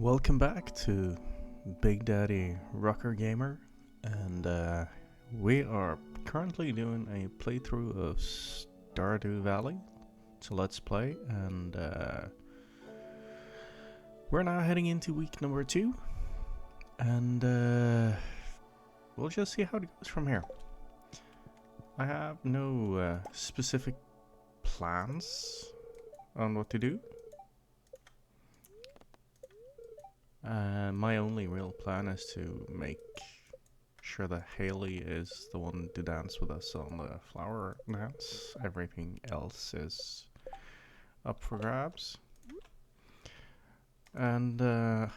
Welcome back to Big Daddy Rocker Gamer, and we are currently doing a playthrough of Stardew Valley. It's a let's play, and we're now heading into week number 2, and we'll just see how it goes from here. I have no specific plans on what to do. My only real plan is to make sure that Haley is the one to dance with us on the flower dance. Everything else is up for grabs. And the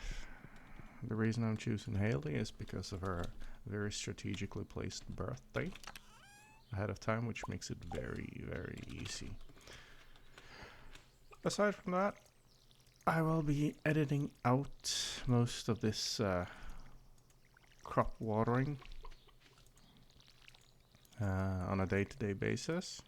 reason I'm choosing Haley is because of her very strategically placed birthday ahead of time, which makes it very, very easy. Aside from that, I will be editing out most of this crop watering on a day-to-day basis.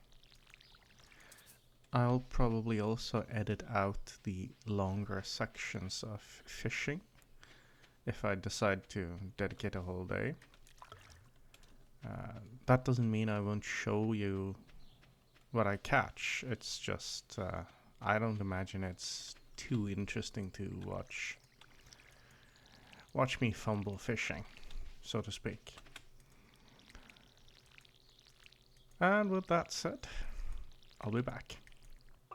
I'll probably also edit out the longer sections of fishing if I decide to dedicate a whole day. That doesn't mean I won't show you what I catch. It's just I don't imagine it's too interesting to watch me fumble fishing, so to speak. And with that said, I'll be back.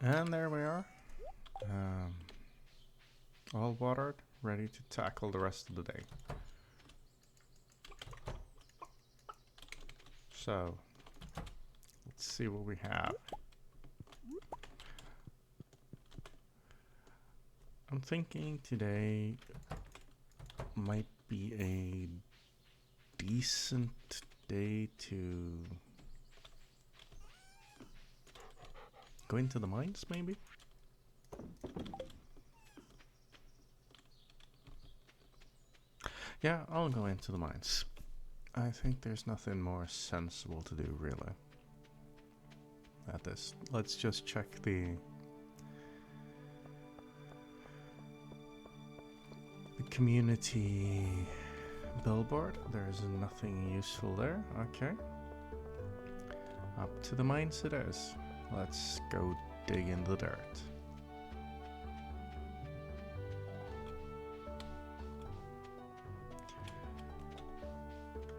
And there we are, all watered, ready to tackle the rest of the day. So let's see what we have. I'm thinking today might be a decent day to go into the mines, maybe? Yeah, I'll go into the mines. I think there's nothing more sensible to do, really, at this. Let's just check the community billboard. There's nothing useful there. Okay. Up to the mines it is. Let's go dig in the dirt.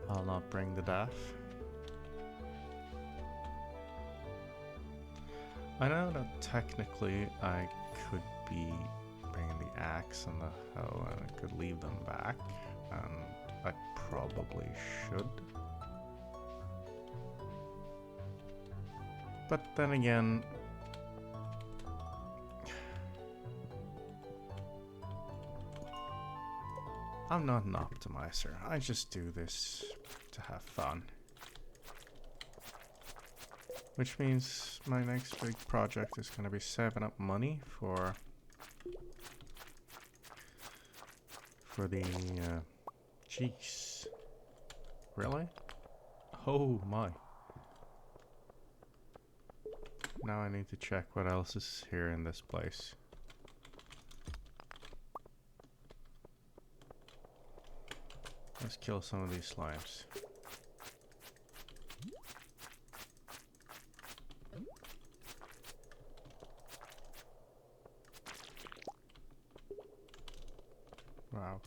I'll not bring the daff. I know that technically I could be bringing the axe and the hoe, and I could leave them back, and I probably should. But then again, I'm not an optimizer. I just do this to have fun. Which means my next big project is going to be saving up money for the, jeez. Really? Oh my. Now I need to check what else is here in this place. Let's kill some of these slimes. Wow.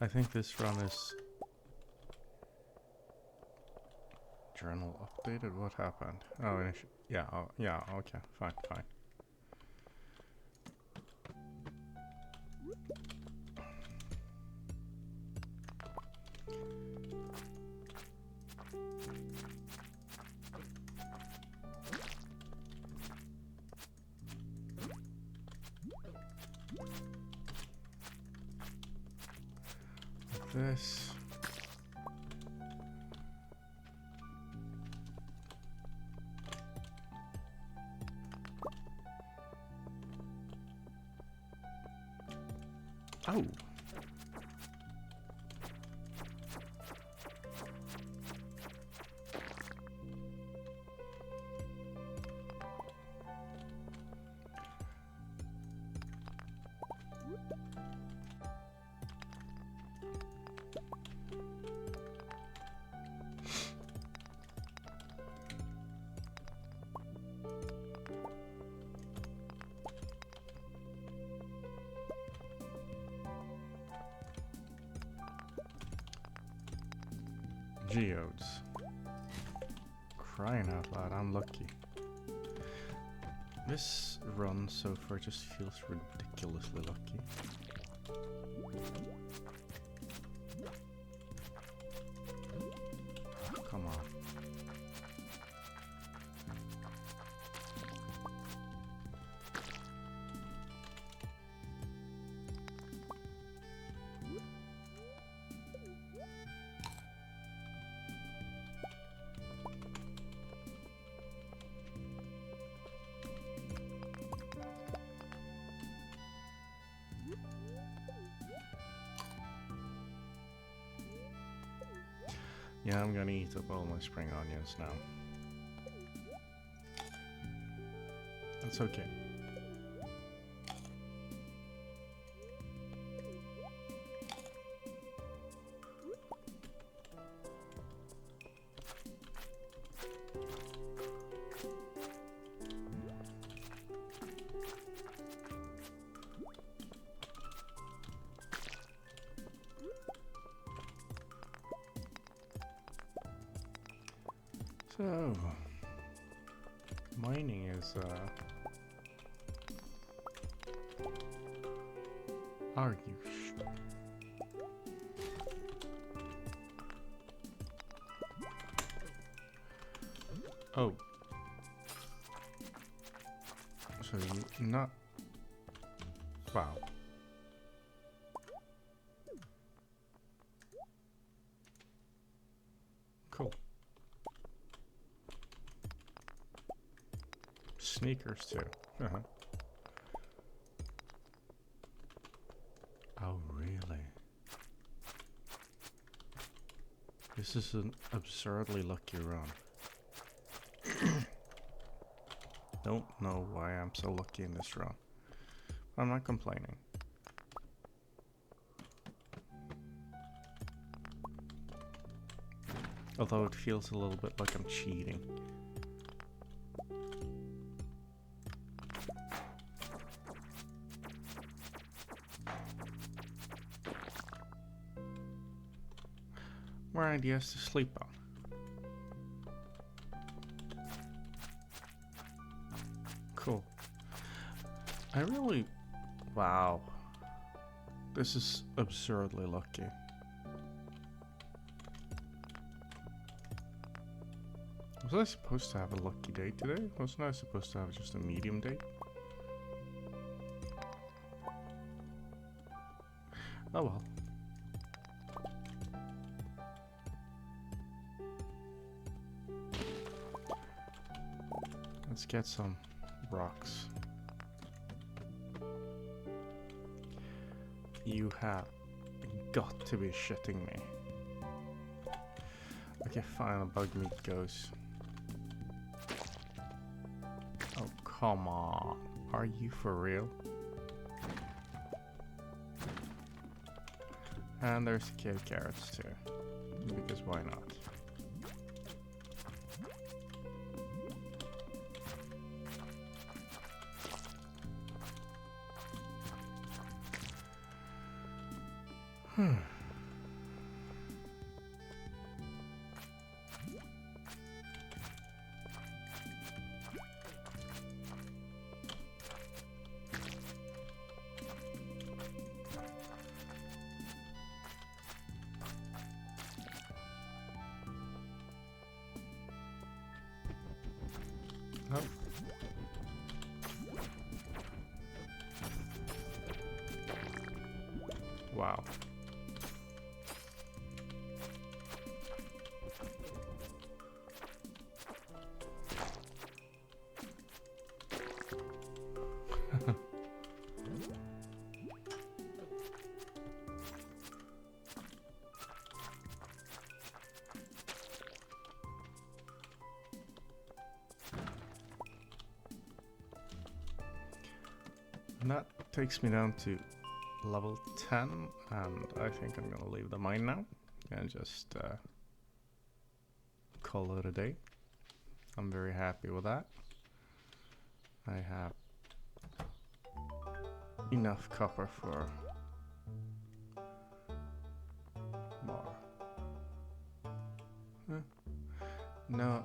I think this run is journal updated. What happened? Oh, yeah, yeah, okay, fine. This. Oh. geodes. Crying out loud, I'm lucky. This run so far just feels ridiculously lucky. Come on. Yeah, I'm gonna eat up all my spring onions now. That's okay. So, mining is, are you Oh. So, not... Wow. Cool. Sneakers too. Uh-huh. Oh, really? This is an absurdly lucky run. Don't know why I'm so lucky in this run. I'm not complaining. Although it feels a little bit like I'm cheating. More ideas to sleep on. Cool. I really... Wow. This is absurdly lucky. Was I supposed to have a lucky day today? Wasn't I supposed to have just a medium day? Oh well. Let's get some rocks. You have got to be shitting me. Okay, fine, the bug meat goes. Oh, come on. Are you for real? And there's the cave carrots too. Because why not? Oh. Wow. And that takes me down to level 10, and I think I'm gonna leave the mine now and just call it a day. I'm very happy with that. I have enough copper for more. No,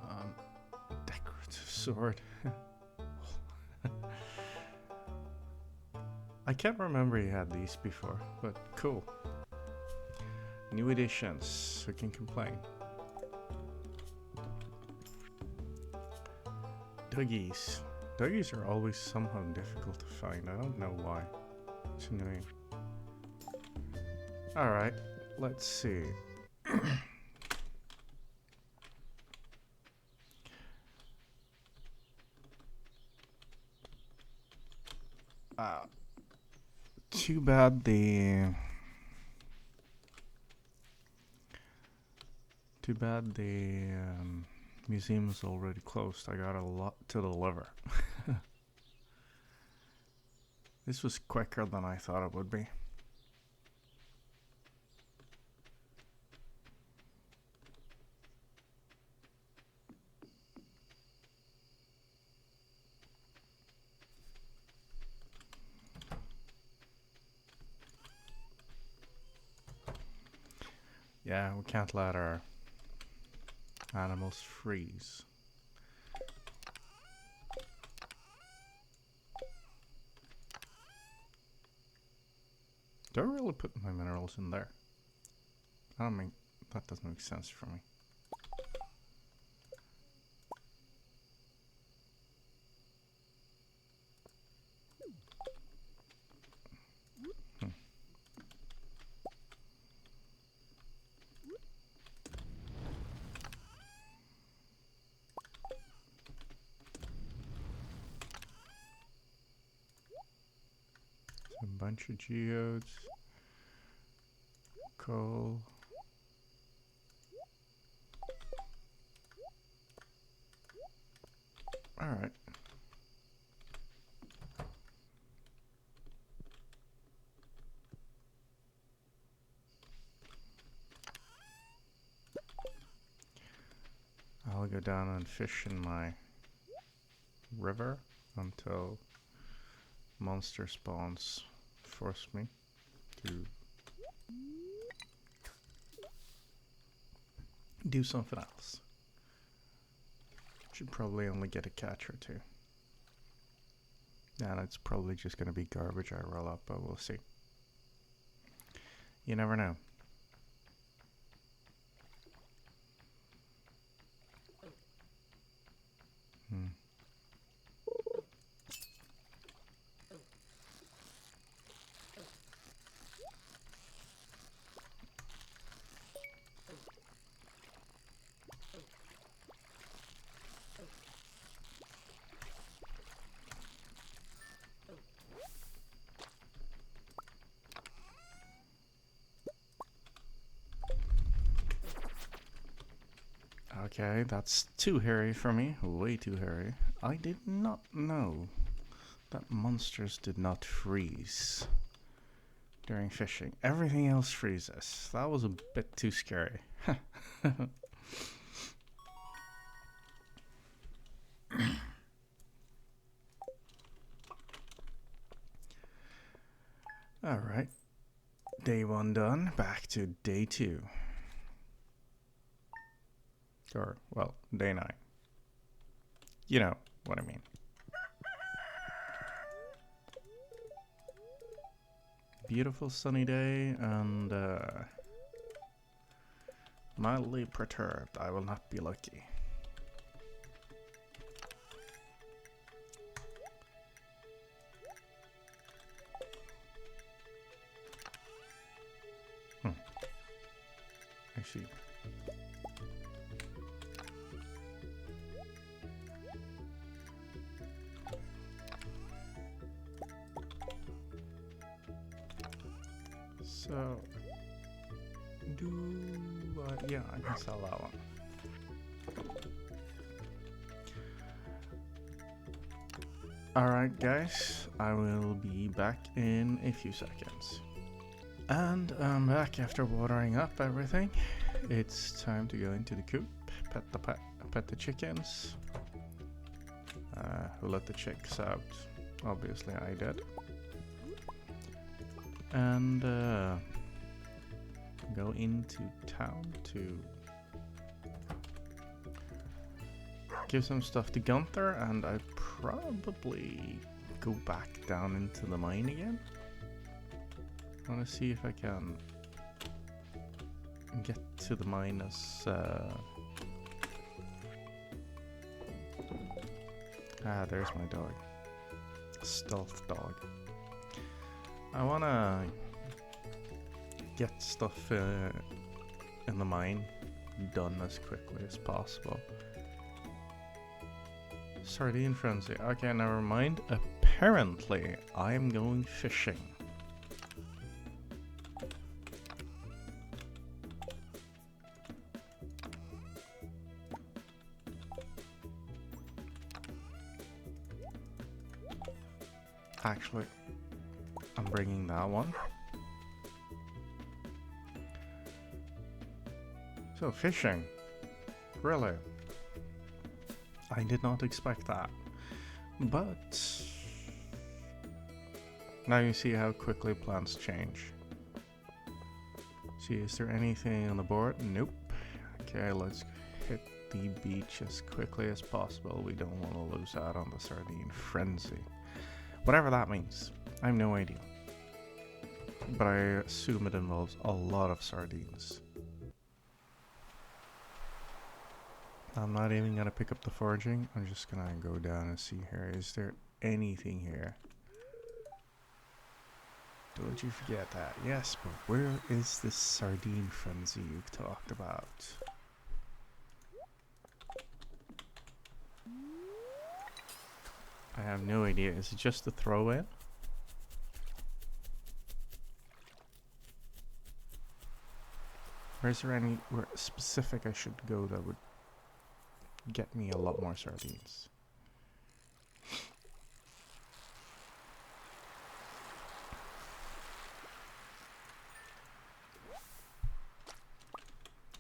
decorative sword. I can't remember he had these before, but cool. New editions, who can complain? Duggies. Duggies are always somehow difficult to find. I don't know why. It's annoying. Alright, let's see. Too bad the museum is already closed. I got a lot to deliver. This was quicker than I thought it would be. Yeah, we can't let our animals freeze. Do I really put my minerals in there? I don't mean, that doesn't make sense for me. A bunch of geodes, coal. All right. I'll go down and fish in my river until monster spawns force me to do something else. Should probably only get a catch or two. And it's probably just going to be garbage I roll up, but we'll see. You never know. Okay, that's too hairy for me. Way too hairy. I did not know that monsters did not freeze during fishing. Everything else freezes. That was a bit too scary. Alright. Day 1 done. Back to day 2. Or, well, day 9. You know what I mean. Beautiful sunny day and mildly perturbed. I will not be lucky. I see. So, yeah, I can sell that one. Alright guys, I will be back in a few seconds. And I'm back after watering up everything. It's time to go into the coop, pet the chickens. Who let the chicks out? Obviously I did. And go into town to give some stuff to Gunther, and I probably go back down into the mine again. I want to see if I can get to the mine as there's my dog. Stealth dog. I want to get stuff in the mine done as quickly as possible. Sardine frenzy. Okay, never mind. Apparently, I'm going fishing. Actually, I'm bringing that one. So, fishing. Really? I did not expect that. But now you see how quickly plans change. See, is there anything on the board? Nope. Okay, let's hit the beach as quickly as possible. We don't want to lose out on the sardine frenzy. Whatever that means. I have no idea. But I assume it involves a lot of sardines. I'm not even gonna pick up the foraging. I'm just gonna go down and see here. Is there anything here? Don't you forget that. Yes, but where is this sardine frenzy you've talked about? I have no idea. Is it just a throw in? Or is there anywhere specific I should go that would get me a lot more sardines?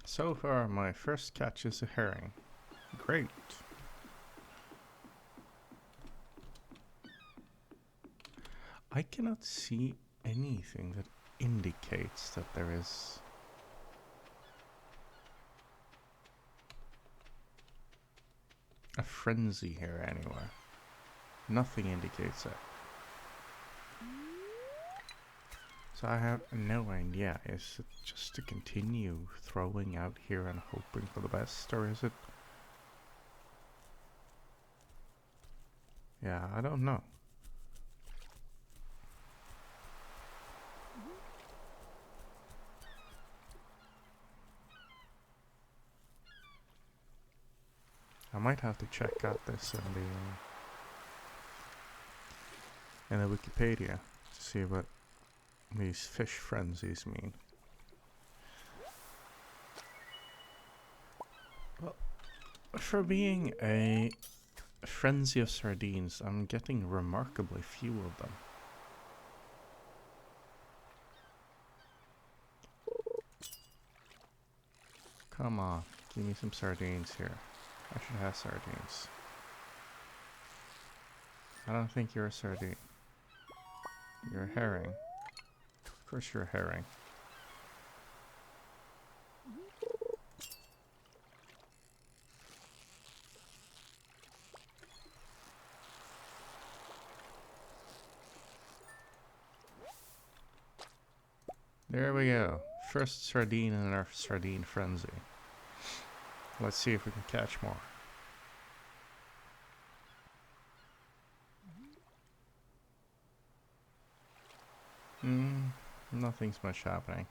So far, my first catch is a herring. Great. I cannot see anything that indicates that there is a frenzy here anywhere. Nothing indicates it. So I have no idea. Is it just to continue throwing out here and hoping for the best, or is it... Yeah, I don't know. I might have to check out this in the Wikipedia to see what these fish frenzies mean. Well, for being a frenzy of sardines, I'm getting remarkably few of them. Come on, give me some sardines here. I should have sardines. I don't think you're a sardine. You're a herring. Of course you're a herring. There we go. First sardine in our sardine frenzy. Let's see if we can catch more. Nothing's much happening.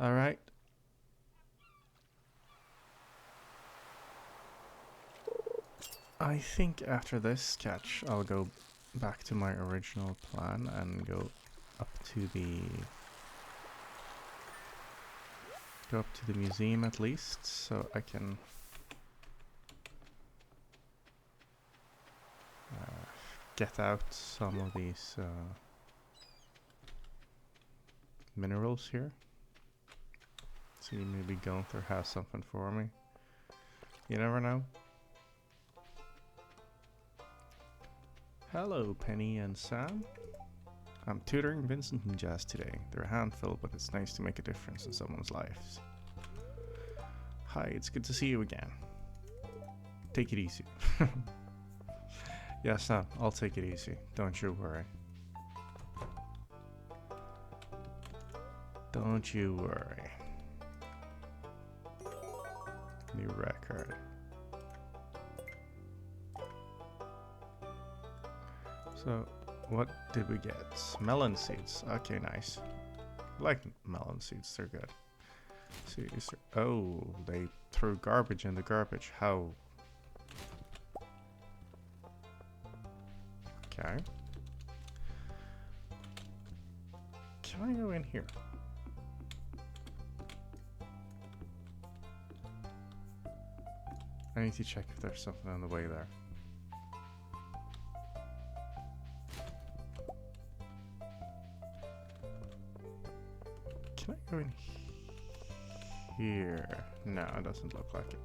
Alright. I think after this catch, I'll go back to my original plan and go up to the museum at least, so I can get out some of these minerals here. See, maybe Gunther has something for me. You never know. Hello, Penny and Sam. I'm tutoring Vincent and Jazz today. They're a handful, but it's nice to make a difference in someone's lives. Hi, it's good to see you again. Take it easy. Yes, no, I'll take it easy. Don't you worry. Don't you worry. New record. So, what did we get? Melon seeds. Okay, nice. I like melon seeds, they're good. See, is there, oh, they threw garbage in the garbage. How? Okay. Can I go in here? I need to check if there's something on the way there. Can I go in here? No, it doesn't look like it.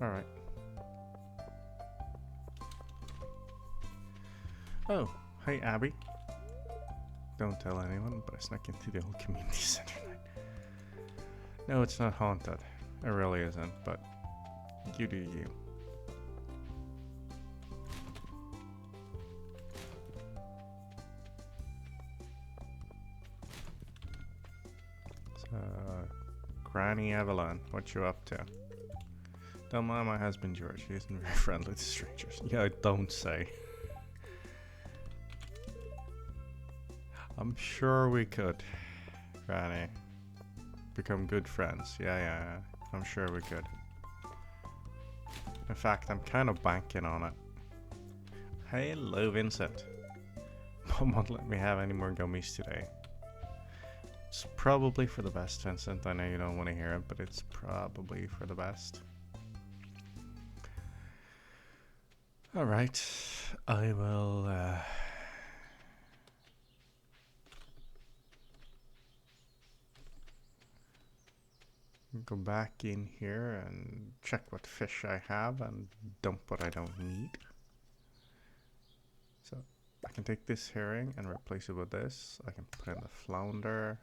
Alright. Oh, hey Abby. Don't tell anyone, but I snuck into the old community center. No, it's not haunted. It really isn't, but you do you. So, Granny Evelyn, what you up to? Don't mind my husband George, he isn't very friendly to strangers. Yeah, don't say. I'm sure we could, Granny. Become good friends. Yeah, I'm sure we could. In fact, I'm kind of banking on it. Hello, Vincent. Mom won't let me have any more gummies today. It's probably for the best, Vincent. I know you don't want to hear it, but it's probably for the best. Alright, I will go back in here and check what fish I have and dump what I don't need. So I can take this herring and replace it with this. I can put in the flounder.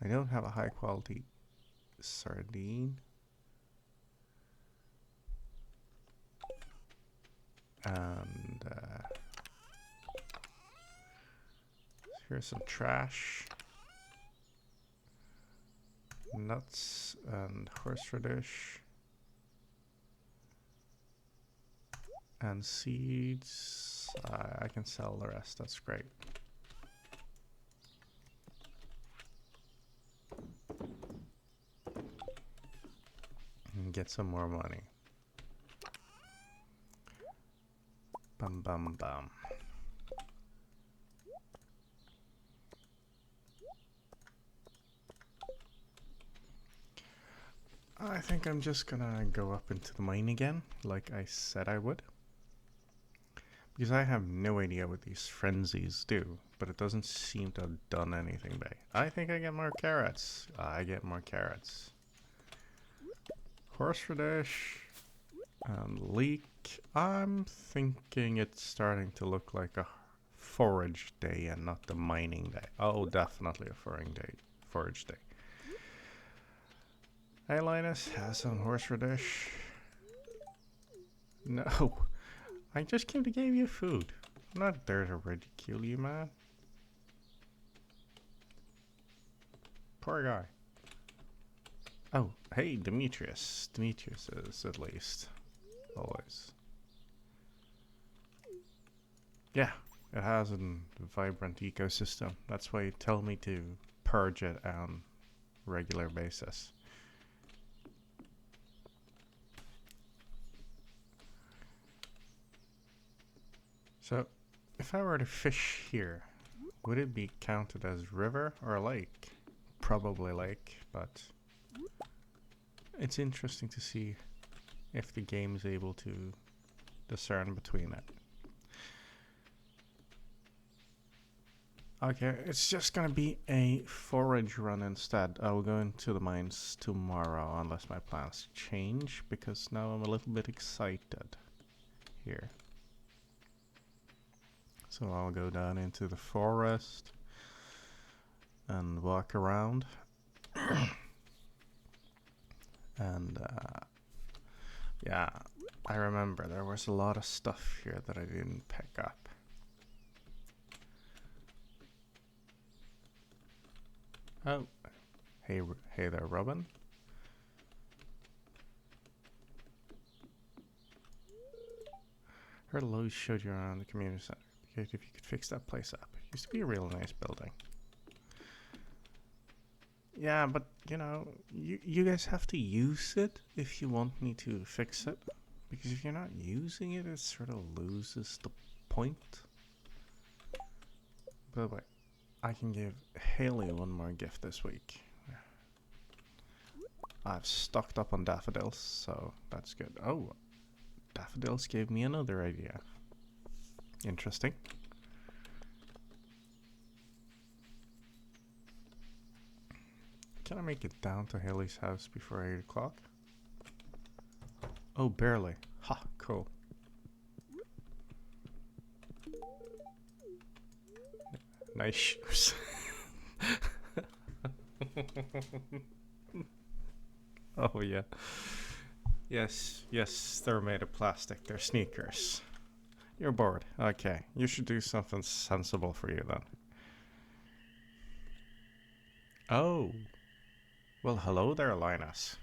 I don't have a high quality sardine. And here's some trash. Nuts and horseradish. And seeds. I can sell the rest, that's great. And get some more money. Bum bum bum. I think I'm just gonna go up into the mine again, like I said I would. Because I have no idea what these frenzies do, but it doesn't seem to have done anything big. I think I get more carrots. I get more carrots. Horseradish and leek. I'm thinking it's starting to look like a forage day and not the mining day. Oh, definitely a forage day. Hey Linus, have some horseradish. No, I just came to give you food. I'm not there to ridicule you, man. Poor guy. Oh, hey Demetrius. Demetrius is at least. Always. Yeah, it has a vibrant ecosystem. That's why you tell me to purge it on a regular basis. So, if I were to fish here, would it be counted as river or lake? Probably lake, but it's interesting to see if the game is able to discern between it. Okay, it's just gonna be a forage run instead. I'll go into the mines tomorrow unless my plans change, because now I'm a little bit excited here. So I'll go down into the forest and walk around. And yeah, I remember there was a lot of stuff here that I didn't pick up. Oh, hey there, Robin. Heard Lowe's showed you around the community center. If you could fix that place up. It used to be a real nice building. Yeah, but you know, you guys have to use it if you want me to fix it. Because if you're not using it, it sort of loses the point. By the way, I can give Haley one more gift this week. I've stocked up on daffodils, so that's good. Oh, daffodils gave me another idea. Interesting. Can I make it down to Haley's house before 8 o'clock? Oh, barely. Ha, cool. Nice shoes. Oh, yeah. Yes, they're made of plastic. They're sneakers. You're bored. Okay, you should do something sensible for you then. Oh. Well, hello there, Linus.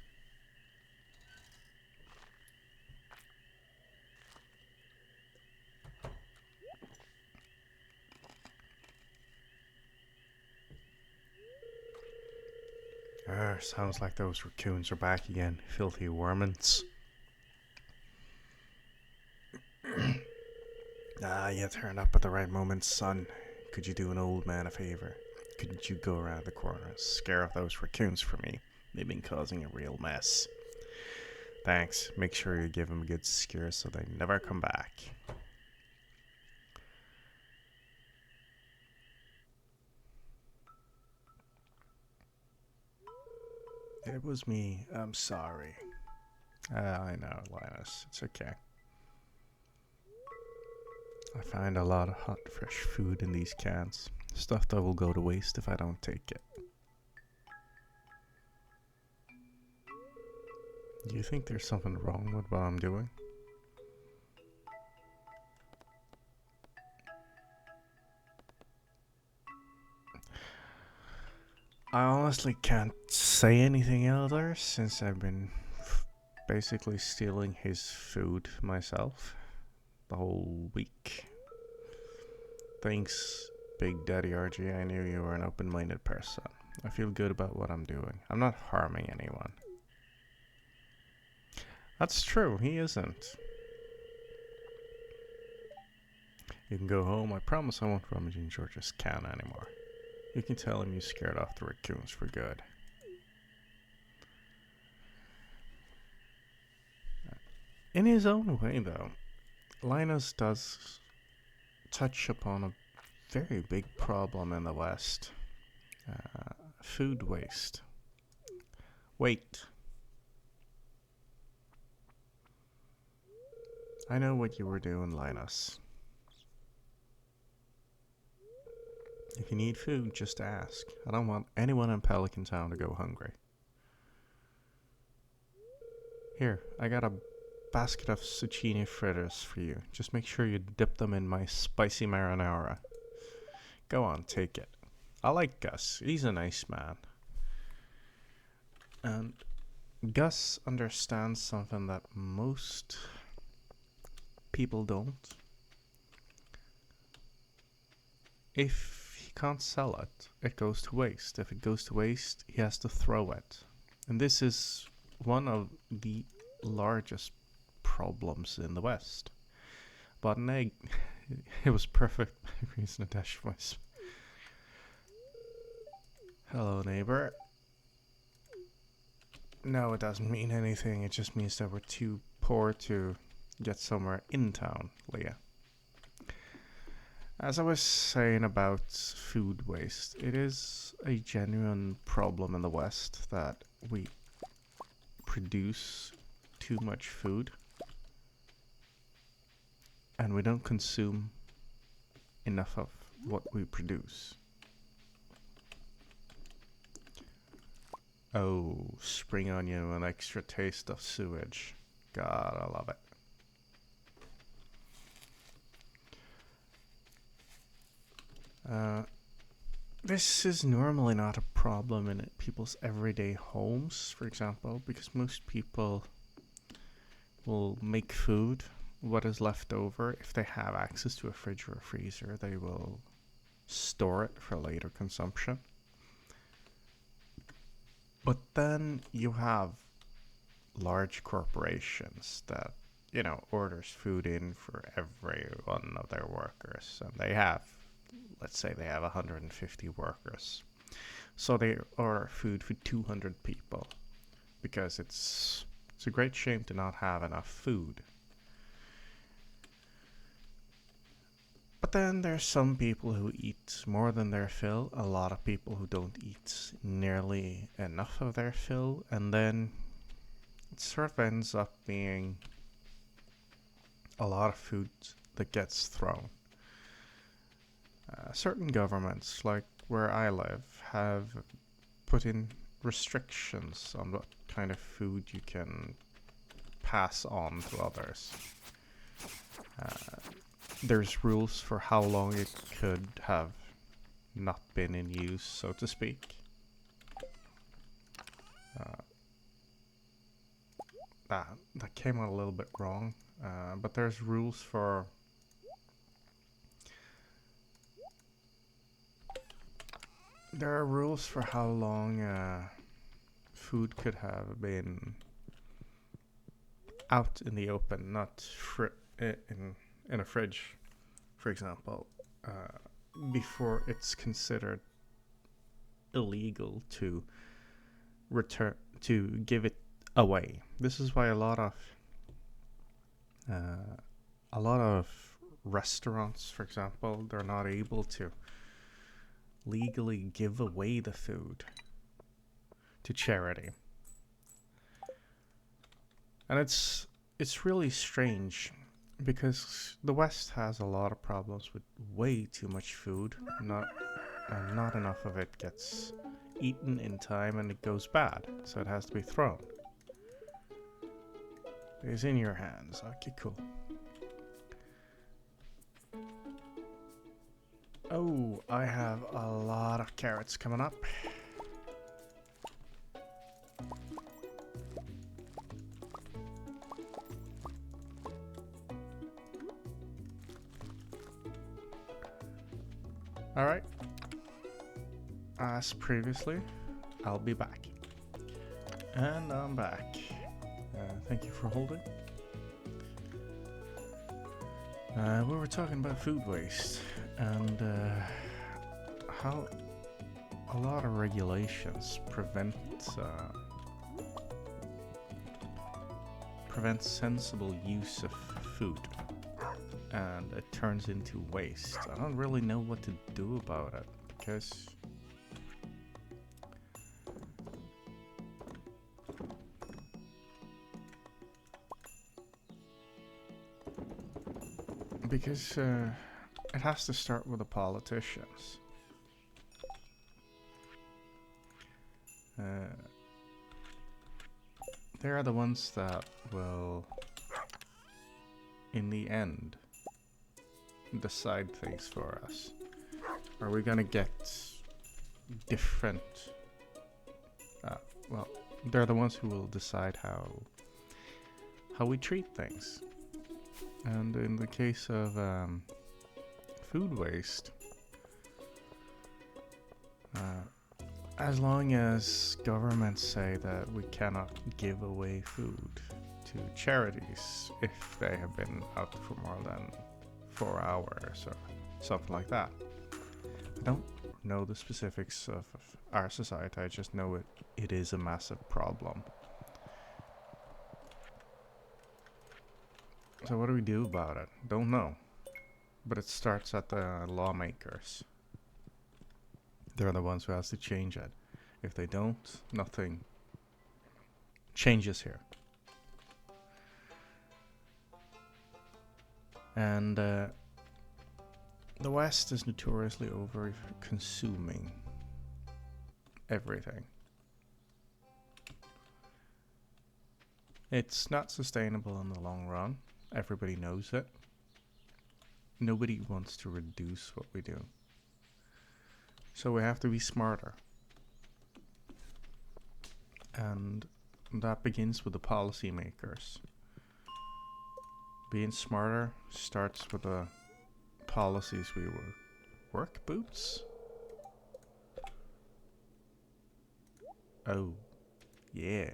Sounds like those raccoons are back again. Filthy warmants. You turned up at the right moment, son. Could you do an old man a favor? Couldn't you go around the corner and scare off those raccoons for me? They've been causing a real mess. Thanks. Make sure you give them a good scare so they never come back. It was me. I'm sorry. I know, Linus. It's okay. I find a lot of hot, fresh food in these cans. Stuff that will go to waste if I don't take it. Do you think there's something wrong with what I'm doing? I honestly can't say anything else since I've been basically stealing his food myself the whole week. Thanks, Big Daddy RG. I knew you were an open-minded person. I feel good about what I'm doing. I'm not harming anyone. That's true, he isn't. You can go home. I promise I won't rummage in George's can anymore. You can tell him you scared off the raccoons for good. In his own way, though, Linus does touch upon a very big problem in the West. Food waste. Wait. I know what you were doing, Linus. If you need food, just ask. I don't want anyone in Pelican Town to go hungry. Here, I got a basket of zucchini fritters for you. Just make sure you dip them in my spicy marinara. Go on, take it. I like Gus. He's a nice man. And Gus understands something that most people don't. If he can't sell it, it goes to waste. If it goes to waste, he has to throw it. And this is one of the largest problems in the West. But an egg, it was perfect reason to dash voice. Hello, neighbor. No, it doesn't mean anything. It just means that we're too poor to get somewhere in town, Leah. As I was saying about food waste, it is a genuine problem in the West that we produce too much food and we don't consume enough of what we produce. Oh, spring onion with an extra taste of sewage. God, I love it. This is normally not a problem in people's everyday homes, for example, because most people will make food. What is left over, if they have access to a fridge or a freezer, they will store it for later consumption. But then you have large corporations that, orders food in for every one of their workers. And they have, let's say they have 150 workers. So they order food for 200 people because it's a great shame to not have enough food. But then there's some people who eat more than their fill, a lot of people who don't eat nearly enough of their fill, and then it sort of ends up being a lot of food that gets thrown. Certain governments, like where I live, have put in restrictions on what kind of food you can pass on to others. There's rules for how long it could have not been in use, so to speak. That came out a little bit wrong, but there's rules for how long food could have been out in the open, not in a fridge, for example, before it's considered illegal to give it away. This is why a lot of restaurants, for example, they're not able to legally give away the food to charity. And it's really strange because the West has a lot of problems with way too much food, not enough of it gets eaten in time and it goes bad, so it has to be thrown. It's in your hands. Okay, cool. Oh, I have a lot of carrots coming up. Alright. As previously, I'll be back. And I'm back. Thank you for holding. We were talking about food waste and how a lot of regulations prevent sensible use of food, and it turns into waste. I don't really know what to do about it because it has to start with the politicians. They are the ones that will, in the end, decide things for us. Are we gonna get different? Well, they're the ones who will decide how we treat things. And in the case of food waste, as long as governments say that we cannot give away food to charities if they have been out for more than 4 hours or something like that. I don't know the specifics of our society, I just know it is a massive problem. So what do we do about it? Don't know. But it starts at the lawmakers. They're the ones who has to change it. If they don't, nothing changes here. And the West is notoriously over consuming everything. It's not sustainable in the long run. Everybody knows it. Nobody wants to reduce what we do. So we have to be smarter. And that begins with the policymakers. Being smarter starts with the policies we work boots? Oh, yeah.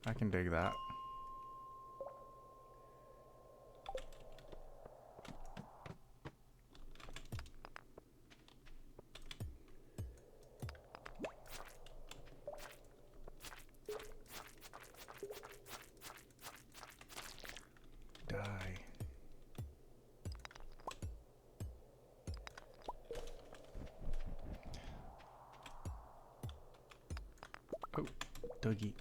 I can dig that. Die. Oh, Dougie.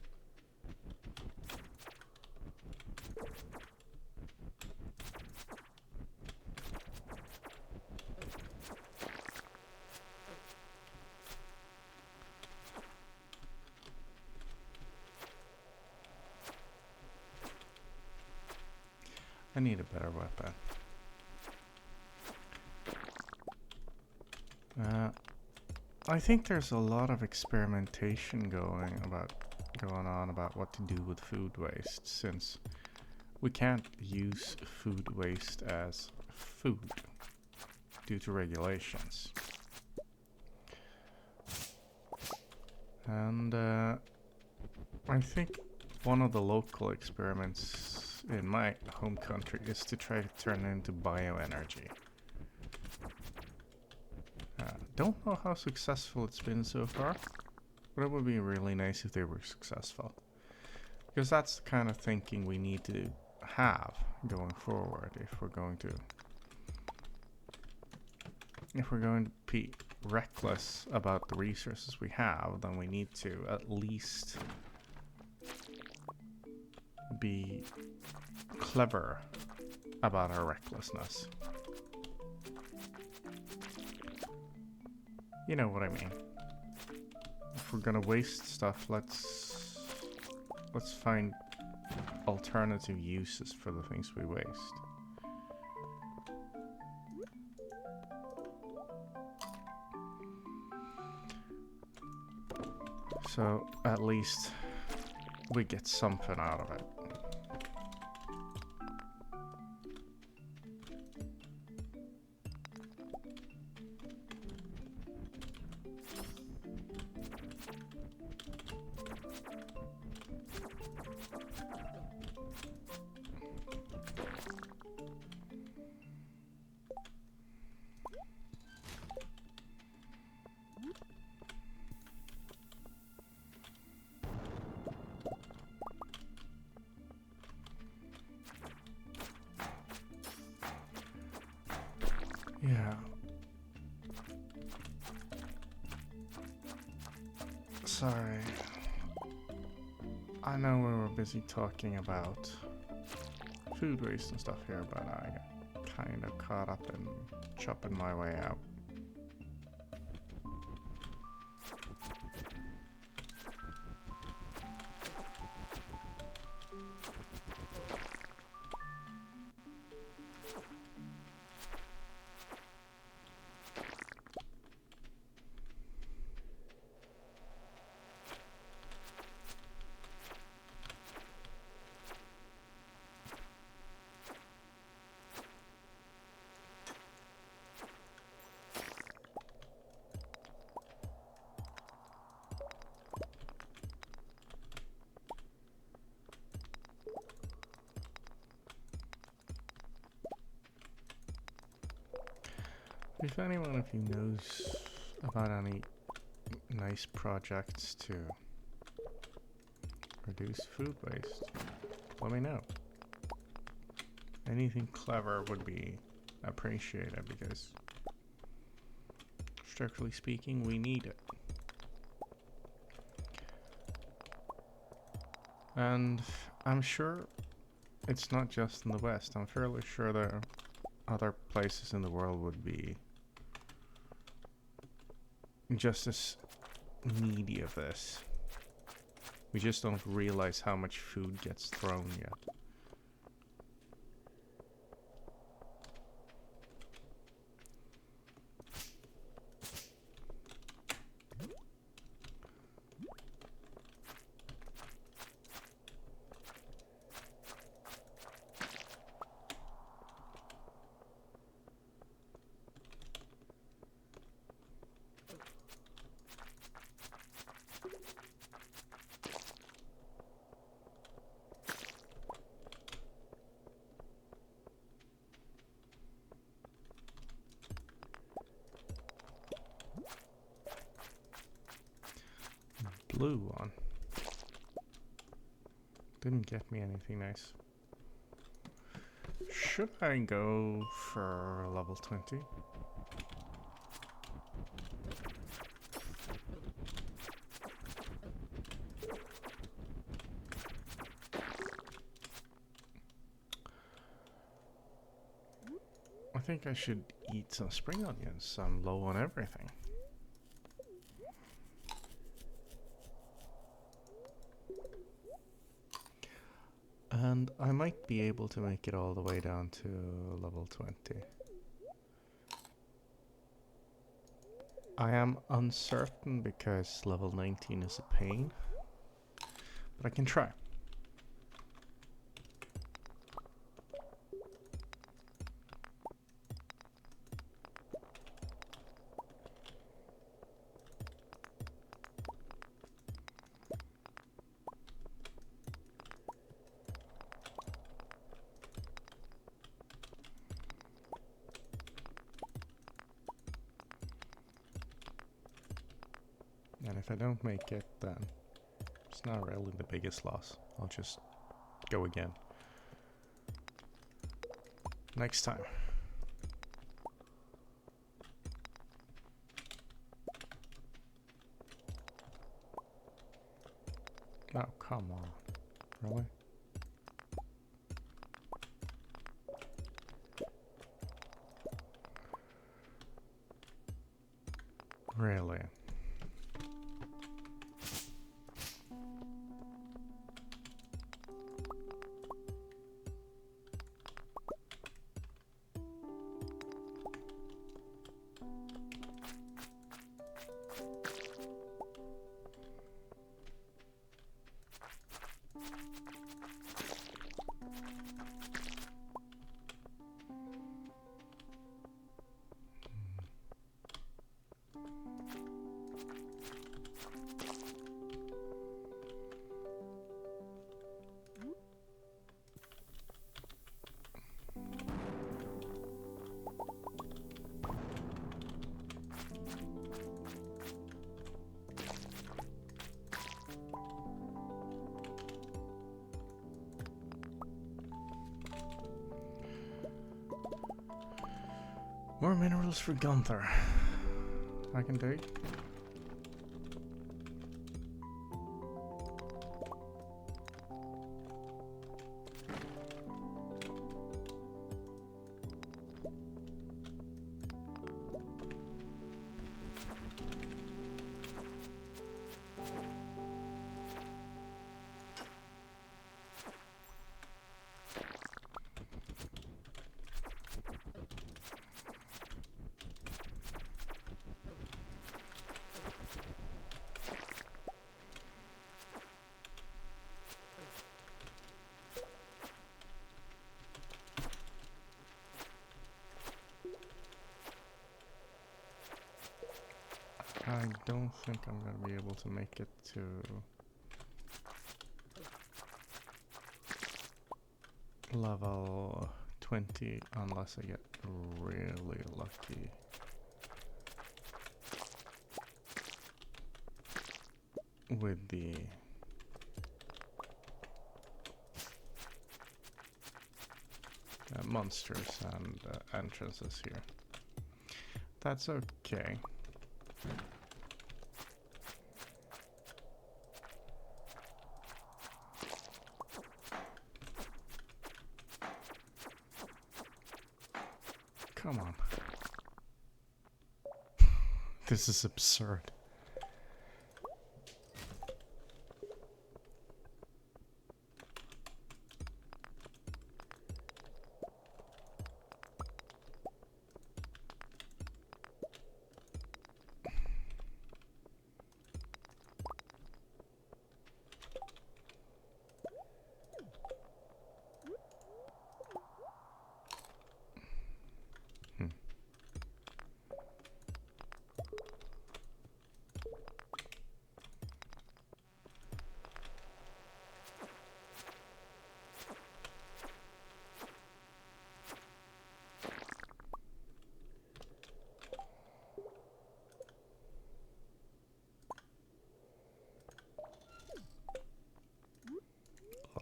I need a better weapon. I think there's a lot of experimentation going on about what to do with food waste, since we can't use food waste as food due to regulations. And I think one of the local experiments in my home country is to try to turn it into bioenergy. Don't know how successful it's been so far, but it would be really nice if they were successful. Because that's the kind of thinking we need to have going forward if we're going to be reckless about the resources we have. Then we need to at least be clever about our recklessness. You know what I mean. If we're gonna waste stuff, let's find alternative uses for the things we waste. So at least we get something out of it. Yeah. Sorry. I know we were busy talking about food waste and stuff here, but I got kind of caught up in chopping my way out. If anyone of you knows about any nice projects to reduce food waste, let me know. Anything clever would be appreciated because, strictly speaking, we need it. And I'm sure it's not just in the West. I'm fairly sure there are other places in the world would be just as needy of this. We just don't realize how much food gets thrown yet. Blue one. Didn't get me anything nice. Should I go for level 20? I think I should eat some spring onions. I'm low on everything. And I might be able to make it all the way down to level 20. I am uncertain because level 19 is a pain, but I can try. And if I don't make it, then it's not really the biggest loss. I'll just go again. Next time. Oh, come on. Really? Really? More minerals for Gunther. I can dig. I don't think I'm going to be able to make it to level 20 unless I get really lucky. With the monsters and entrances here. That's okay. Come on. This is absurd.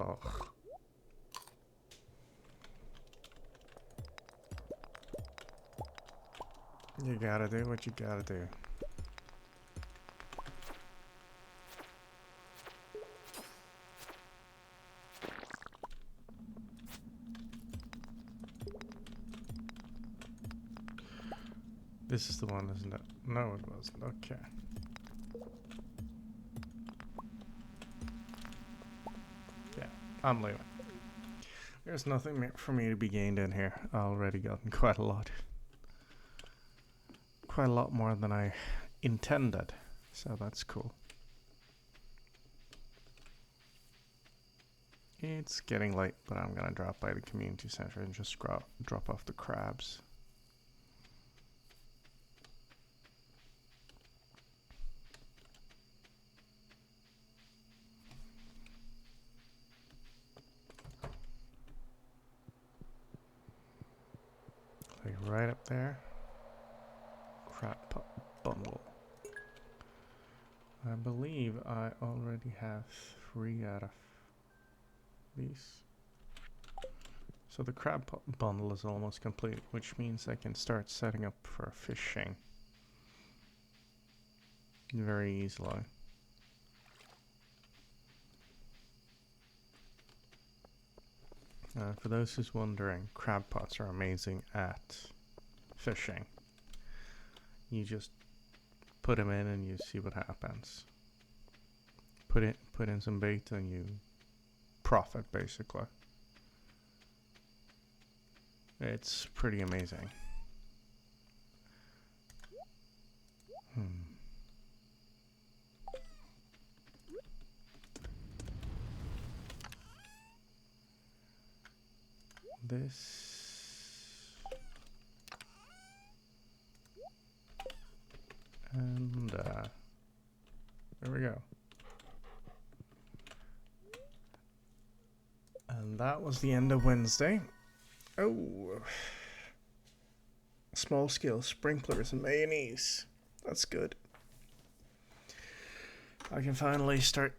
Ugh. You gotta do what you gotta do. This is the one, isn't it? No, it wasn't. Okay. Yeah, I'm leaving. There's nothing for me to be gained in here. I already gotten quite a lot. Quite a lot more than I intended. So that's cool. It's getting late, but I'm gonna drop by the community center and just drop off the crabs. Like right up there. Crab bundle. I believe I already have 3 out of these. So the crab bundle is almost complete, which means I can start setting up for fishing very easily. For those who's wondering, crab pots are amazing at fishing. You just put them in and you see what happens. Put in some bait and you profit basically. It's pretty amazing. This and there we go. And that was the end of Wednesday. Oh, small scale sprinklers and mayonnaise. That's good. I can finally start.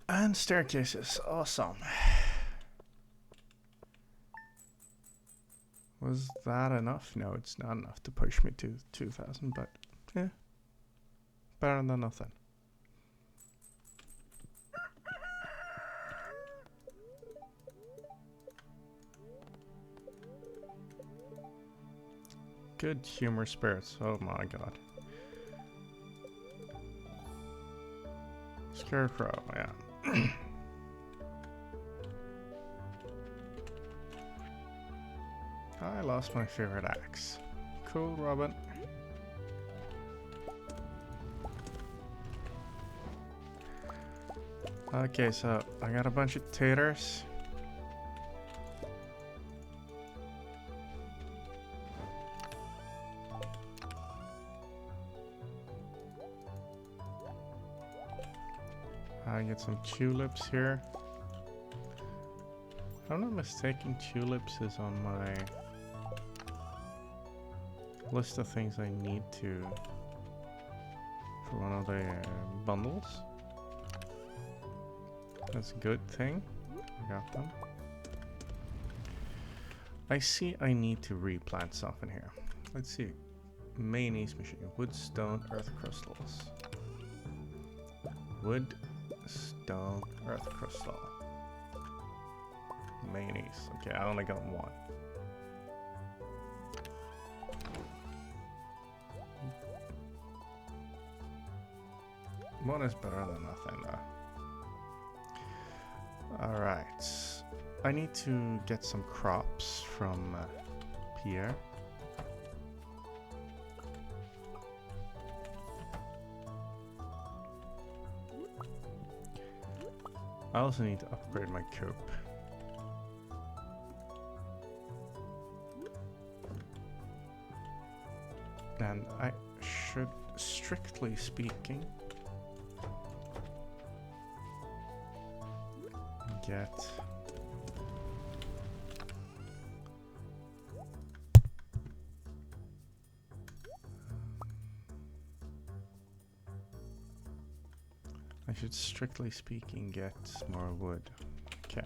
And staircases. Awesome. Was that enough? No, it's not enough to push me to 2,000, but yeah, better than nothing. Good humor spirits. Oh my god. Scarecrow, yeah. I lost my favorite axe. Cool, Robin. Okay, so I got a bunch of taters. I get some tulips here. If I'm not mistaken, tulips is on my list of things I need to for one of the bundles. That's a good thing. I got them. I see I need to replant something here. Let's see. Mayonnaise machine. Wood, stone, earth crystals. Wood, stone, earth crystal. Mayonnaise. Okay, I only got one. One is better than nothing, though. Alright. I need to get some crops from Pierre. I also need to upgrade my coop. And I should, strictly speaking, get I I should strictly speaking get more wood. Okay.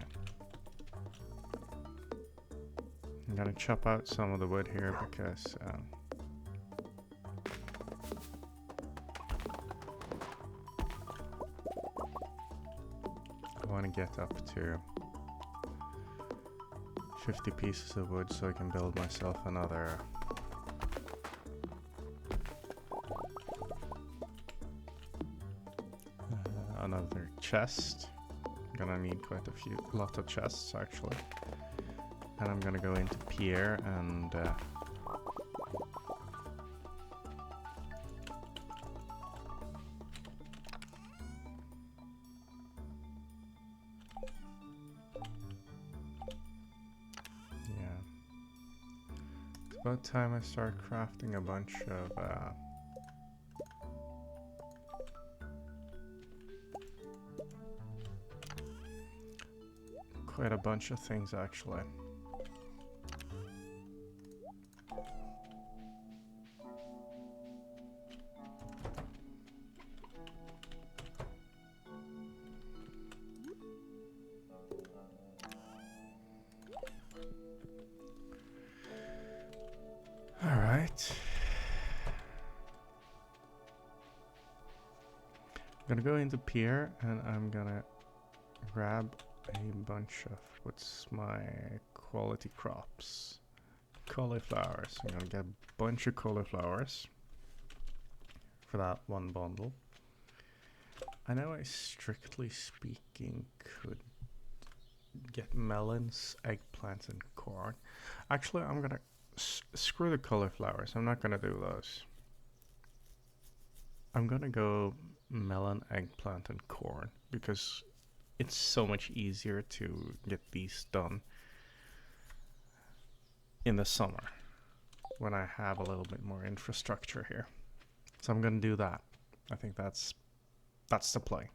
I'm gonna chop out some of the wood here because I want to get up to 50 pieces of wood so I can build myself another chest. I'm gonna need quite a lot of chests actually. And I'm gonna go into Pierre and yeah. It's about time I start crafting a bunch of quite a bunch of things actually. All right. I'm gonna go into Pierre and I'm gonna grab a bunch of what's my quality crops. Cauliflowers. I'm gonna get a bunch of cauliflowers for that one bundle. I know I strictly speaking could get melons, eggplants, and corn. Actually, I'm gonna screw the cauliflowers. I'm not gonna do those. I'm gonna go melon, eggplant, and corn because it's so much easier to get these done in the summer when I have a little bit more infrastructure here. So I'm gonna do that. I think that's the play.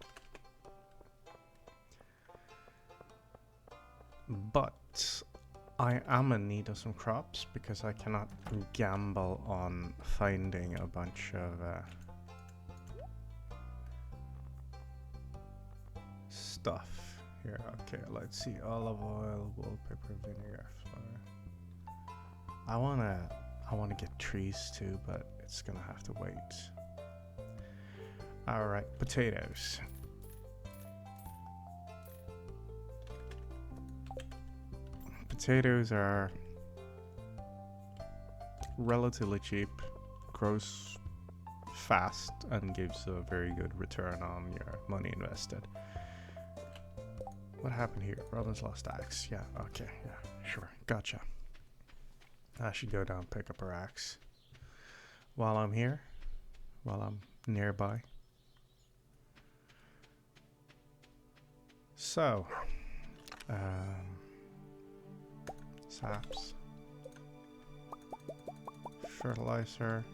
But I am in need of some crops because I cannot gamble on finding a bunch of stuff here. Okay, let's see. Olive oil, wallpaper, vinegar, flour. I wanna get trees too, but it's gonna have to wait. All right, potatoes. Potatoes are relatively cheap, grows fast, and gives a very good return on your money invested. What happened here? Robin's lost axe. Yeah, okay, yeah, sure, gotcha. I should go down and pick up her axe while I'm here, while I'm nearby. So, saps, fertilizer,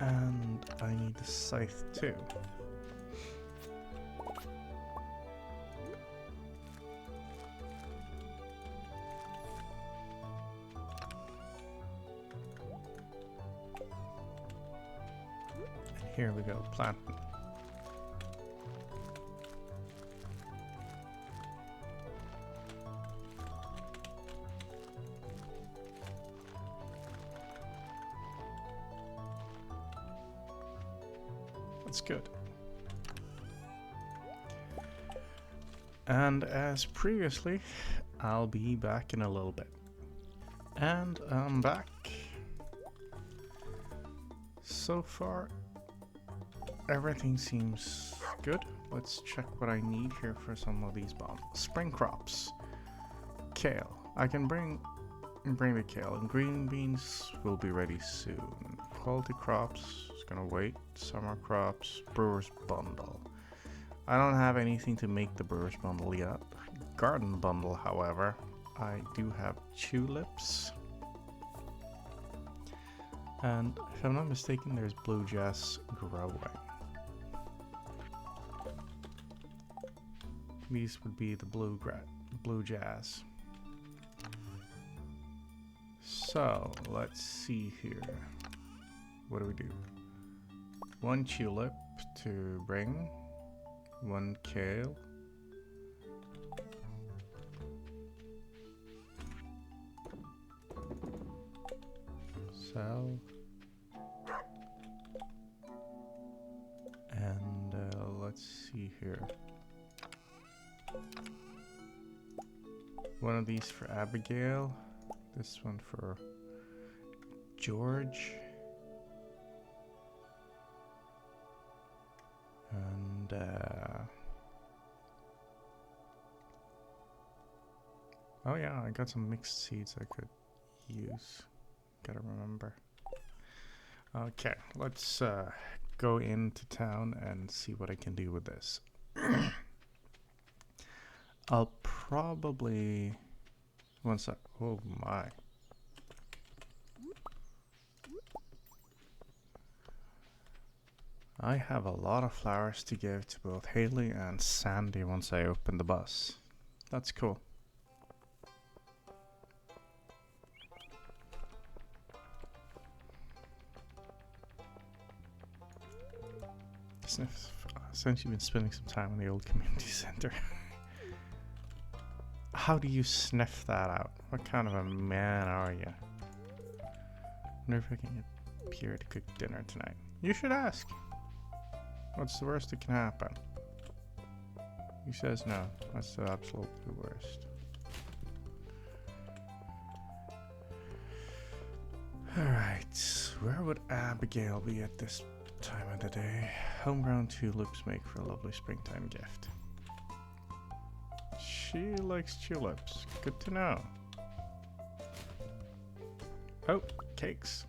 and I need a scythe too. Here we go, planting. That's good. And as previously, I'll be back in a little bit. And I'm back. So far, everything seems good. Let's check what I need here for some of these spring crops. Kale. I can bring the kale, and green beans will be ready soon. Quality crops is gonna wait. Summer crops, brewer's bundle. I don't have anything to make the brewer's bundle yet. Garden bundle, however, I do have tulips. And if I'm not mistaken, there's blue jazz growing. These would be the blue jazz. So let's see here. What do we do? 1 tulip to bring, 1 kale. Sell. And let's see here. 1 of these for Abigail. This one for George. And oh yeah, I got some mixed seeds I could use. Gotta remember. Okay, let's go into town and see what I can do with this. I'll probably once I oh my. I have a lot of flowers to give to both Haley and Sandy once I open the bus. That's cool. Since you've been spending some time in the old community center. How do you sniff that out? What kind of a man are you? Wonder if I can get Pierre to cook dinner tonight. You should ask. What's the worst that can happen? He says no. That's the absolute worst. Alright, where would Abigail be at this time of the day? Homegrown tulips make for a lovely springtime gift. She likes tulips. Good to know. Oh, cakes.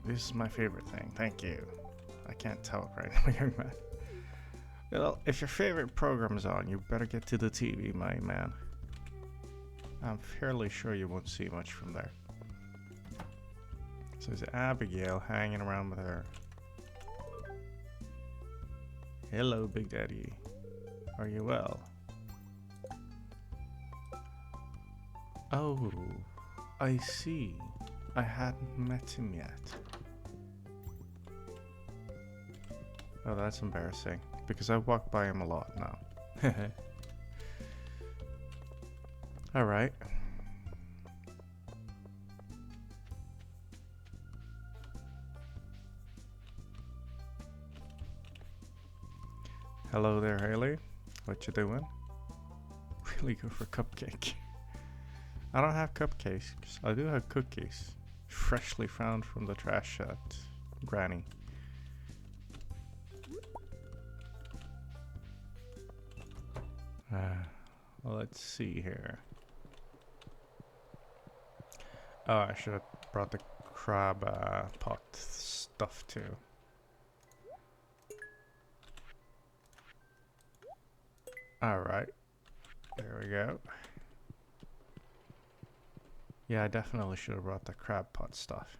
This is my favorite thing. Thank you. I can't tell it right now, young man. Well, if your favorite program's on, you better get to the TV, my man. I'm fairly sure you won't see much from there. So there's Abigail hanging around with her. Hello, Big Daddy. Are you well? Oh, I see. I hadn't met him yet. Oh, that's embarrassing. Because I walk by him a lot now. Alright. Hello there, Haley. What you doing? Really go for cupcake. I don't have cupcakes. I do have cookies. Freshly found from the trash at Granny. Let's see here. Oh, I should have brought the crab pot stuff too. Alright. There we go. Yeah, I definitely should have brought the crab pot stuff.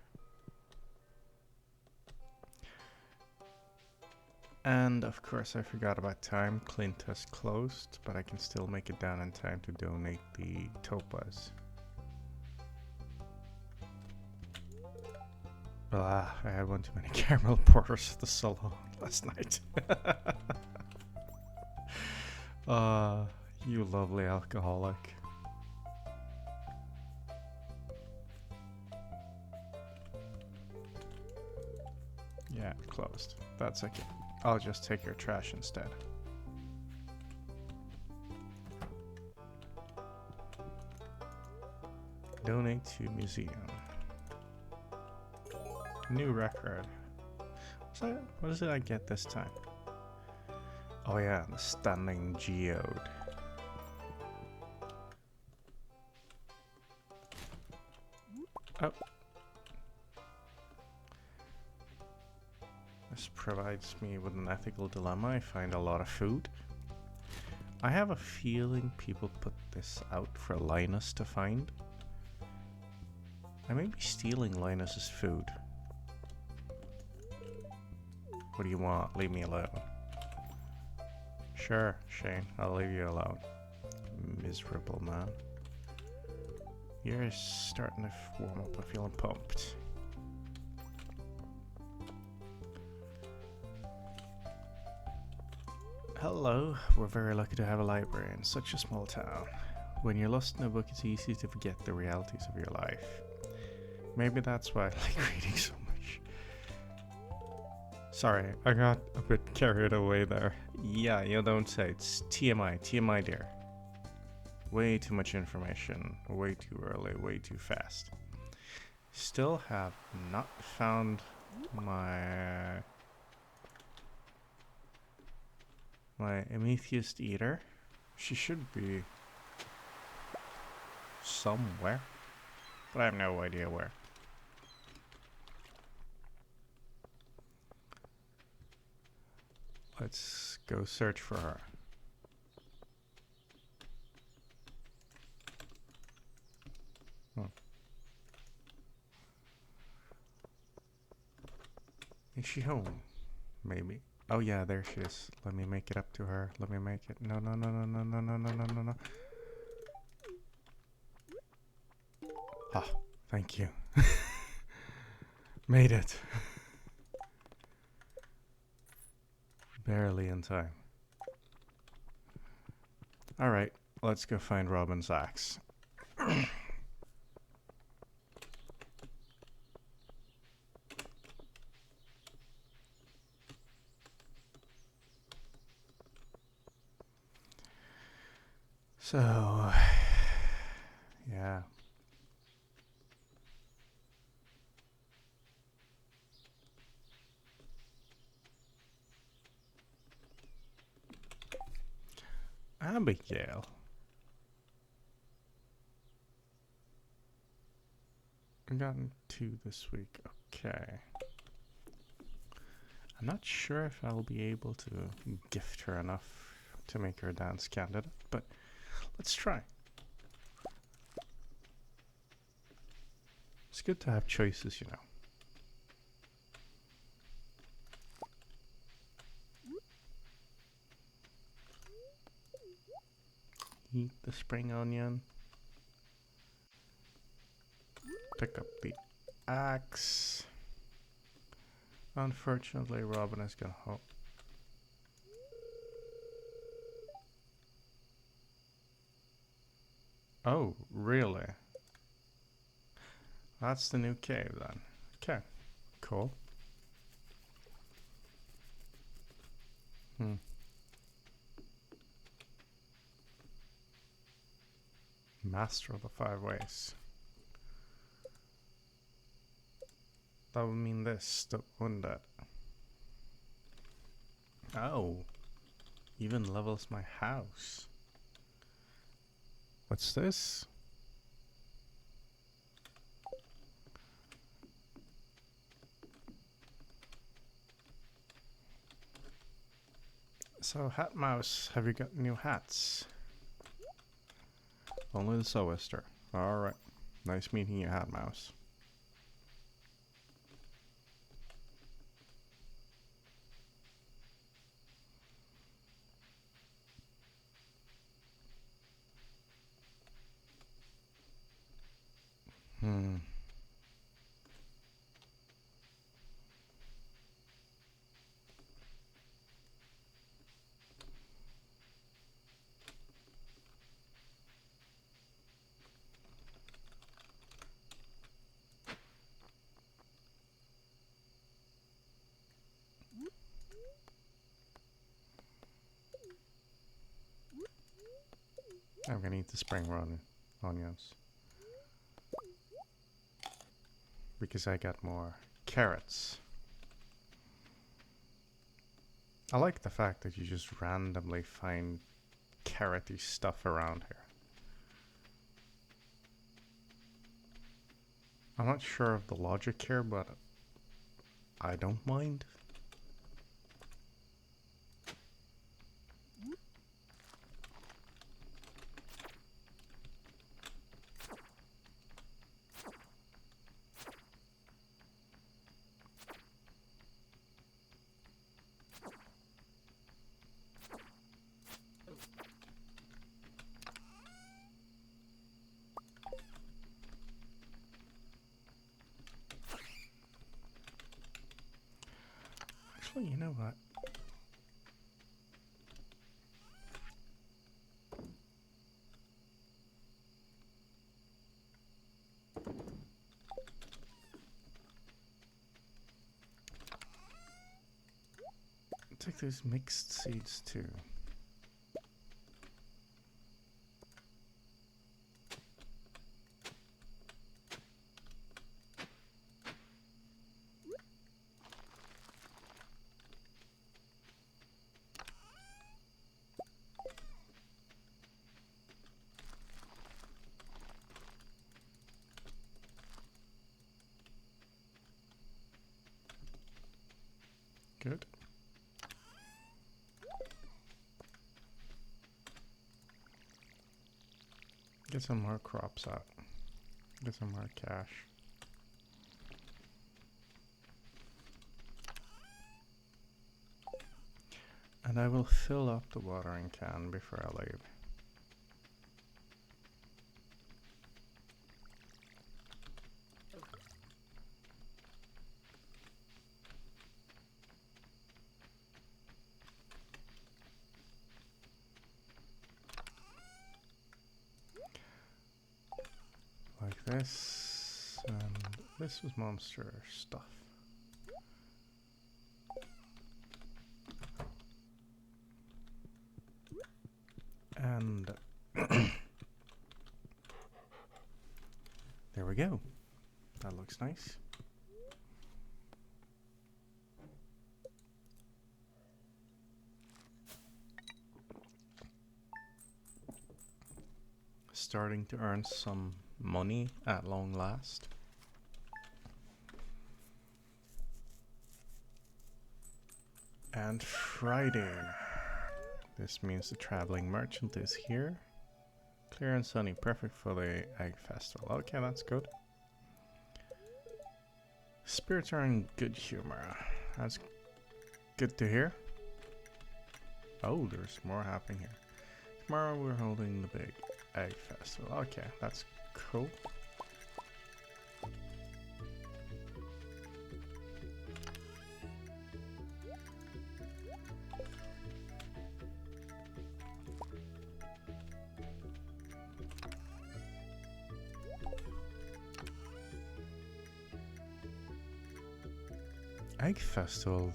And of course I forgot about time. Clint has closed, but I can still make it down in time to donate the topaz. I had one too many caramel porters at the salon last night. You lovely alcoholic. Yeah, closed. That's okay. I'll just take your trash instead. Donate to museum. New record. What did I get this time? Oh yeah, the stunning geode. Oh. This provides me with an ethical dilemma. I find a lot of food. I have a feeling people put this out for Linus to find. I may be stealing Linus's food. What do you want? Leave me alone. Sure, Shane, I'll leave you alone. Miserable man. You're starting to warm up. I'm feeling pumped. Hello, we're very lucky to have a library in such a small town. When you're lost in a book, it's easy to forget the realities of your life. Maybe that's why I like reading so much. Sorry, I got a bit carried away there. Yeah, you don't say. It's TMI, TMI dear. Way too much information, way too early, way too fast. Still have not found my amethyst eater. She should be somewhere, but I have no idea where. Let's go search for her. Is she home? Maybe. Oh yeah, there she is. Let me make it up to her. Let me make it. No, no, no, no, no, no, no, no, no, no, no. Ah, thank you. Made it. Barely in time. Alright, let's go find Robin's axe. So, yeah. Abigail. I've gotten 2 this week. Okay. I'm not sure if I'll be able to gift her enough to make her a dance candidate, but let's try. It's good to have choices, you know. Eat the spring onion. Pick up the axe. Unfortunately, Robin is gonna home. Oh, really? That's the new cave then. Okay, cool. Master of the 5 ways. That would mean this, wouldn't it? Oh, even levels my house. What's this? So, Hat Mouse, have you got new hats? Only the Sou'wester. Alright. Nice meeting you, Hat Mouse. I'm gonna eat the spring onions. Because I got more carrots. I like the fact that you just randomly find carroty stuff around here. I'm not sure of the logic here, but I don't mind. Actually, you know what? Take those mixed seeds too. Good. Get some more crops out. Get some more cash. And I will fill up the watering can before I leave. Like this, and this was monster stuff. And there we go. That looks nice. Starting to earn some money at long last. And Friday. This means the traveling merchant is here. Clear and sunny, perfect for the egg festival. Okay, that's good. Spirits are in good humor. That's good to hear. Oh, there's more happening here. Tomorrow we're holding the big egg festival. Okay, that's cool. Egg festival.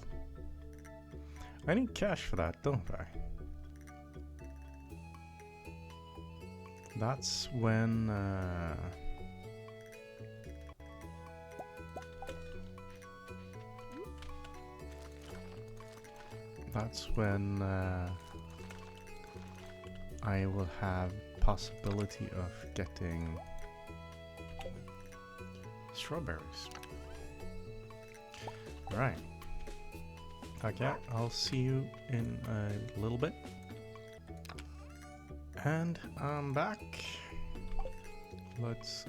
I need cash for that, don't I? That's when I will have possibility of getting strawberries. Right. Okay, I'll see you in a little bit. And I'm back. Let's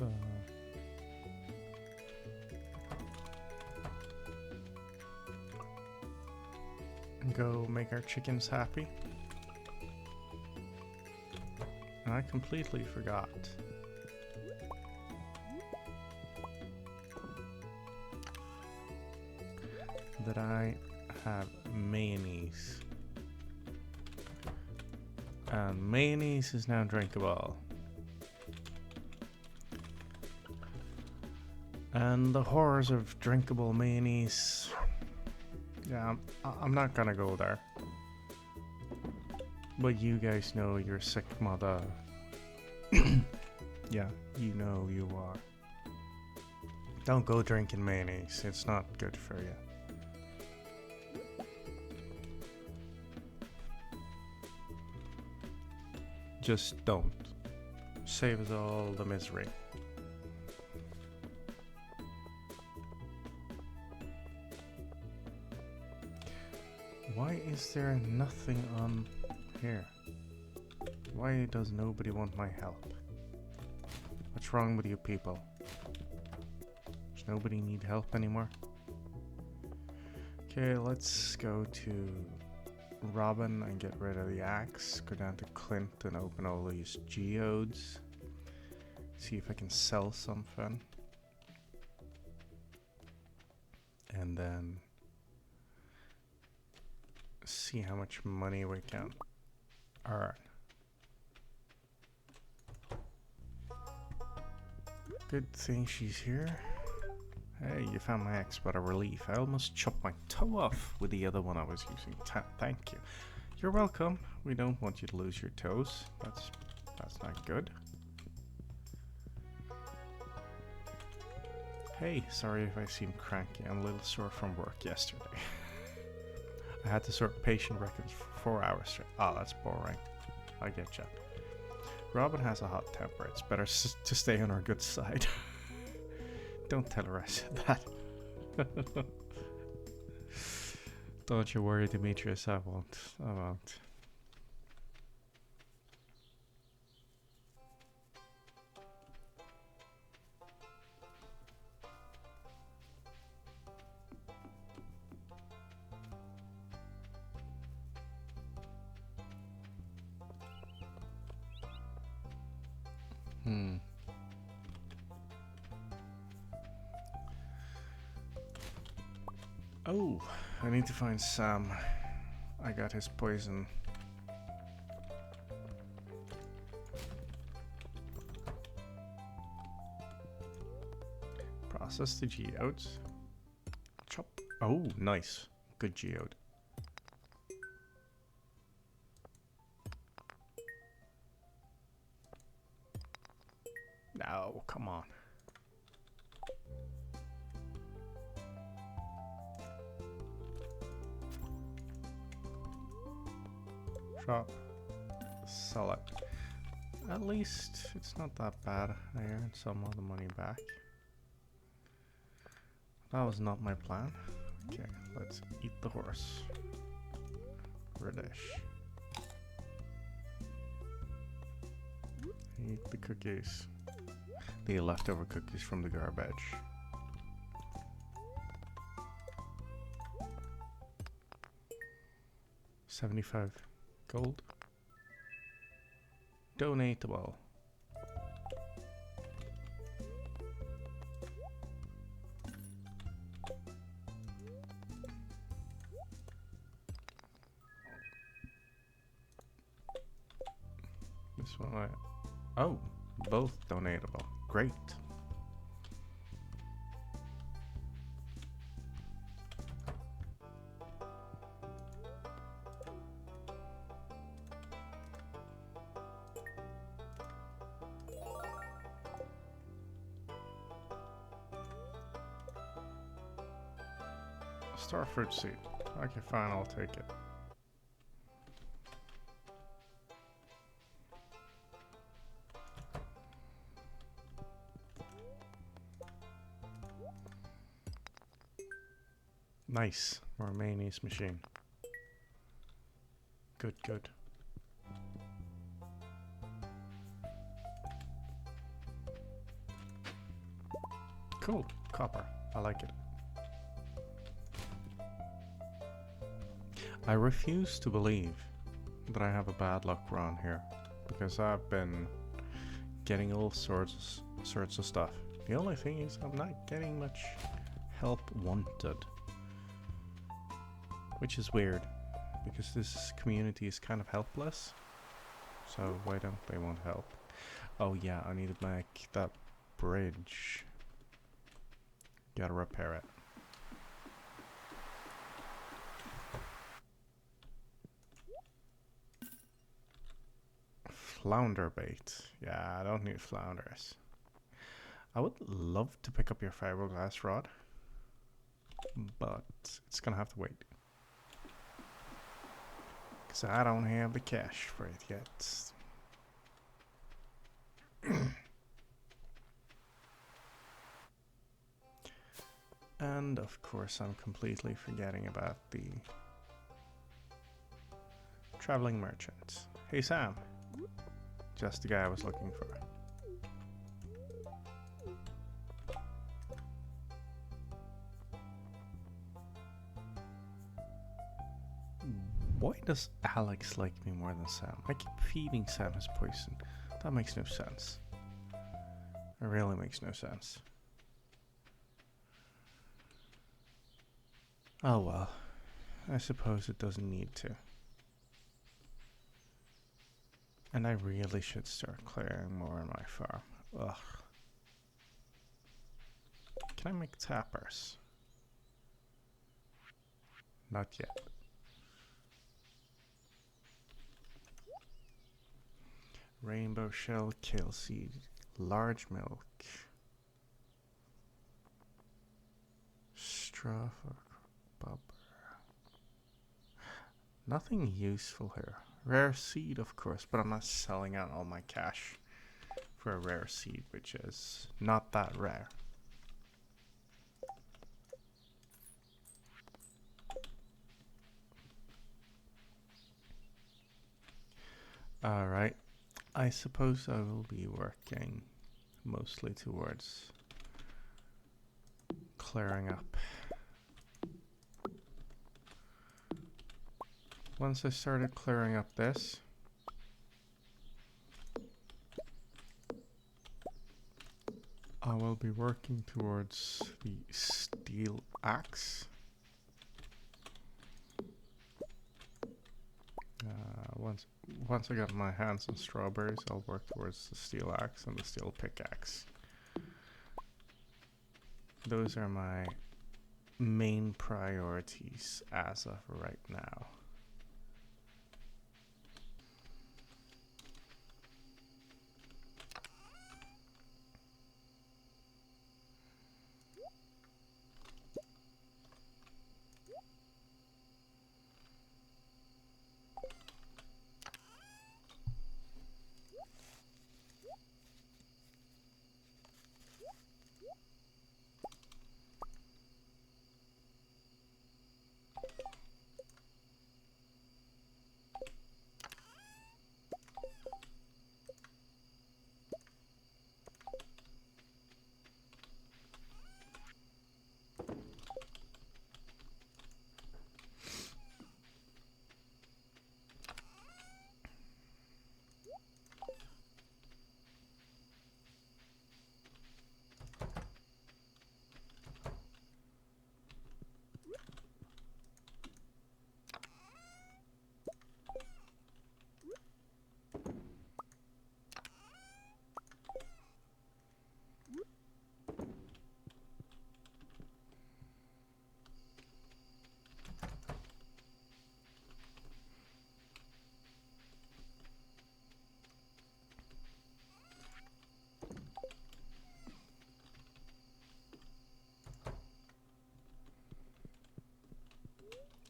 go make our chickens happy. And I completely forgot. That I have mayonnaise. And mayonnaise is now drinkable. And the horrors of drinkable mayonnaise. Yeah, I'm not gonna go there. But you guys know you're sick mother. Yeah, you know you are. Don't go drinking mayonnaise. It's not good for you. Just don't. Save us all the misery. Why is there nothing on here? Why does nobody want my help? What's wrong with you people? Does nobody need help anymore? Okay, let's go to Robin and get rid of the axe. Go down to Clint and open all these geodes. See if I can sell something. And then see how much money we can earn. Good thing she's here. Hey, you found my axe, what a relief. I almost chopped my toe off with the other one I was using. Thank you. You're welcome. We don't want you to lose your toes. That's not good. Hey, sorry if I seem cranky. I'm a little sore from work yesterday. I had to sort patient records for 4 hours straight. Oh, that's boring. I get ya. Robin has a hot temper. It's better to stay on our good side. Don't tell her I said that. Don't you worry, Demetrius. I won't. I won't. Oh, I need to find Sam. I got his poison. Process the geodes. Chop. Oh, nice. Good geode. No, come on. Shop. Sell it. At least it's not that bad. I earned some of the money back. That was not my plan. Okay, let's eat the horse. Radish. Eat the cookies. The leftover cookies from the garbage. $75 gold. Donatable. This one oh, both donatable. Great. Starfruit seed. Okay, fine, I'll take it. Nice. More mayonnaise machine. Good, good. Cool. Copper. I like it. I refuse to believe that I have a bad luck run here, because I've been getting all sorts of stuff. The only thing is I'm not getting much help wanted, which is weird, because this community is kind of helpless. So why don't they want help? Oh yeah, I need to make that bridge. Gotta repair it. Flounder bait. Yeah, I don't need flounders. I would love to pick up your fiberglass rod, but it's gonna have to wait. Because I don't have the cash for it yet. And of course I'm completely forgetting about the traveling merchant. Hey Sam. Just the guy I was looking for. Why does Alex like me more than Sam? I keep feeding Sam his poison. That makes no sense. It really makes no sense. Oh well. I suppose it doesn't need to. And I really should start clearing more on my farm. Ugh. Can I make tappers? Not yet. Rainbow shell, kale seed, large milk. Straw for bubber. Nothing useful here. Rare seed, of course, but I'm not selling out all my cash for a rare seed, which is not that rare. Alright, I suppose I will be working mostly towards clearing up. Once I started clearing up this, I will be working towards the steel axe. Once I got my hands on strawberries, I'll work towards the steel axe and the steel pickaxe. Those are my main priorities as of right now.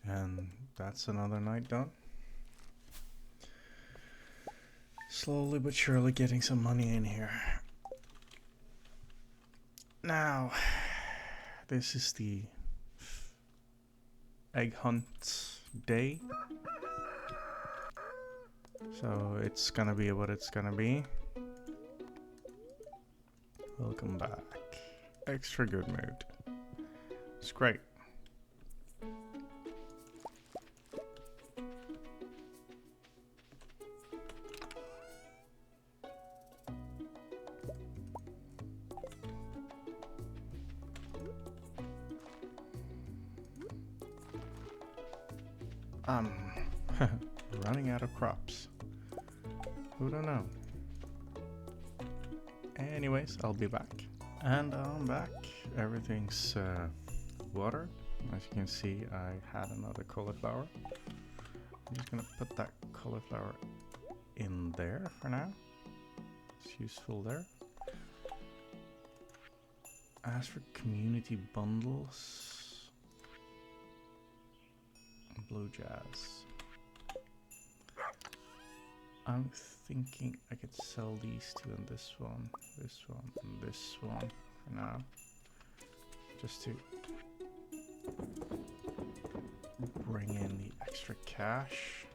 And that's another night done. Slowly but surely getting some money in here. Now, this is the egg hunt day. So it's gonna be what it's gonna be. Welcome back. Extra good mood. It's great. Running out of crops. Who don't know? Anyways, I'll be back. And I'm back. Everything's watered. As you can see, I had another cauliflower. I'm just gonna put that cauliflower in there for now. It's useful there. As for community bundles, blue jazz. I'm thinking I could sell these two and this one, and this one for now. Just to bring in the extra cash.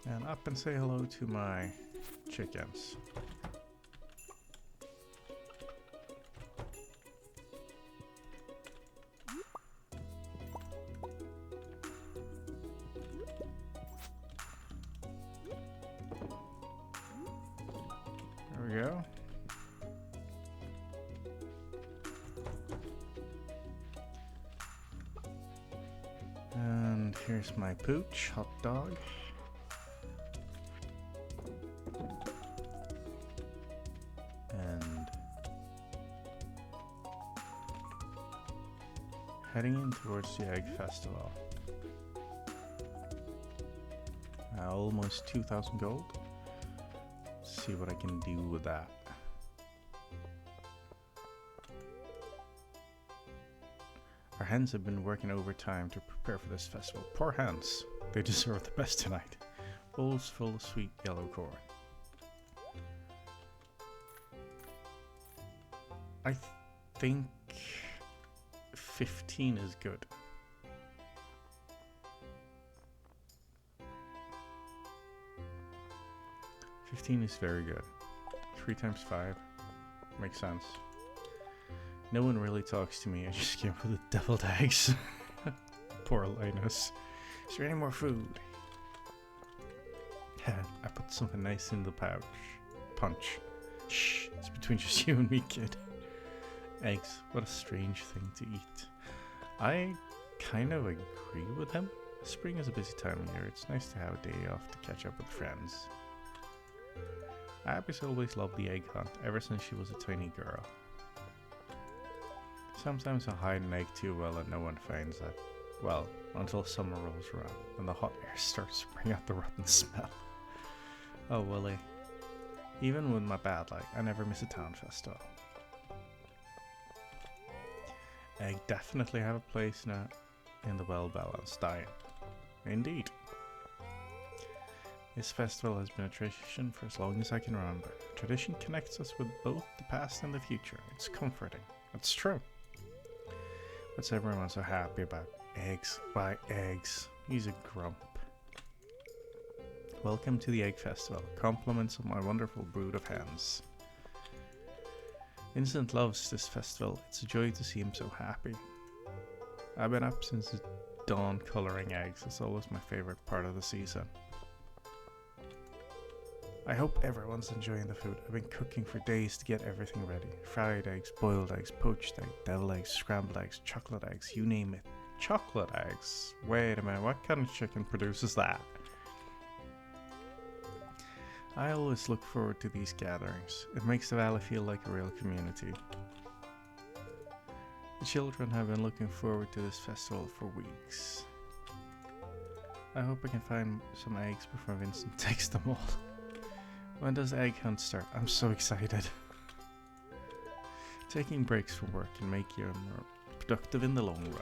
And up and say hello to my chickens. There we go. Here's my pooch, hot dog. And heading in towards the Egg Festival. Almost 2,000 gold. Let's see what I can do with that. Our hens have been working overtime to prepare for this festival. Poor hens. They deserve the best tonight. Bowls full of sweet yellow corn. I think 15 is good. $15 is very good. 3 times 5 makes sense. No one really talks to me. I just came for the deviled eggs. Poor Linus. Is there any more food? I put something nice in the punch. Shh, it's between just you and me, kid. Eggs, what a strange thing to eat. I kind of agree with him. Spring is a busy time of year. It's nice to have a day off to catch up with friends. Abby's always loved the egg hunt, ever since she was a tiny girl. Sometimes I'll hide an egg too well and no one finds it. Well, until summer rolls around and the hot air starts to bring out the rotten smell. Oh, Willie. Even with my bad luck, I never miss a town festival. Egg definitely have a place now in the well-balanced diet. Indeed. This festival has been a tradition for as long as I can remember. Tradition connects us with both the past and the future. It's comforting. It's true. What's everyone so happy about? Eggs. Why eggs? He's a grump. Welcome to the Egg Festival. Compliments of my wonderful brood of hens. Vincent loves this festival. It's a joy to see him so happy. I've been up since the dawn coloring eggs. It's always my favorite part of the season. I hope everyone's enjoying the food. I've been cooking for days to get everything ready. Fried eggs, boiled eggs, poached eggs, deviled eggs, scrambled eggs, chocolate eggs, you name it. Chocolate eggs? Wait a minute, what kind of chicken produces that? I always look forward to these gatherings. It makes the valley feel like a real community. The children have been looking forward to this festival for weeks. I hope I can find some eggs before Vincent takes them all. When does the egg hunt start? I'm so excited. Taking breaks from work can make you more productive in the long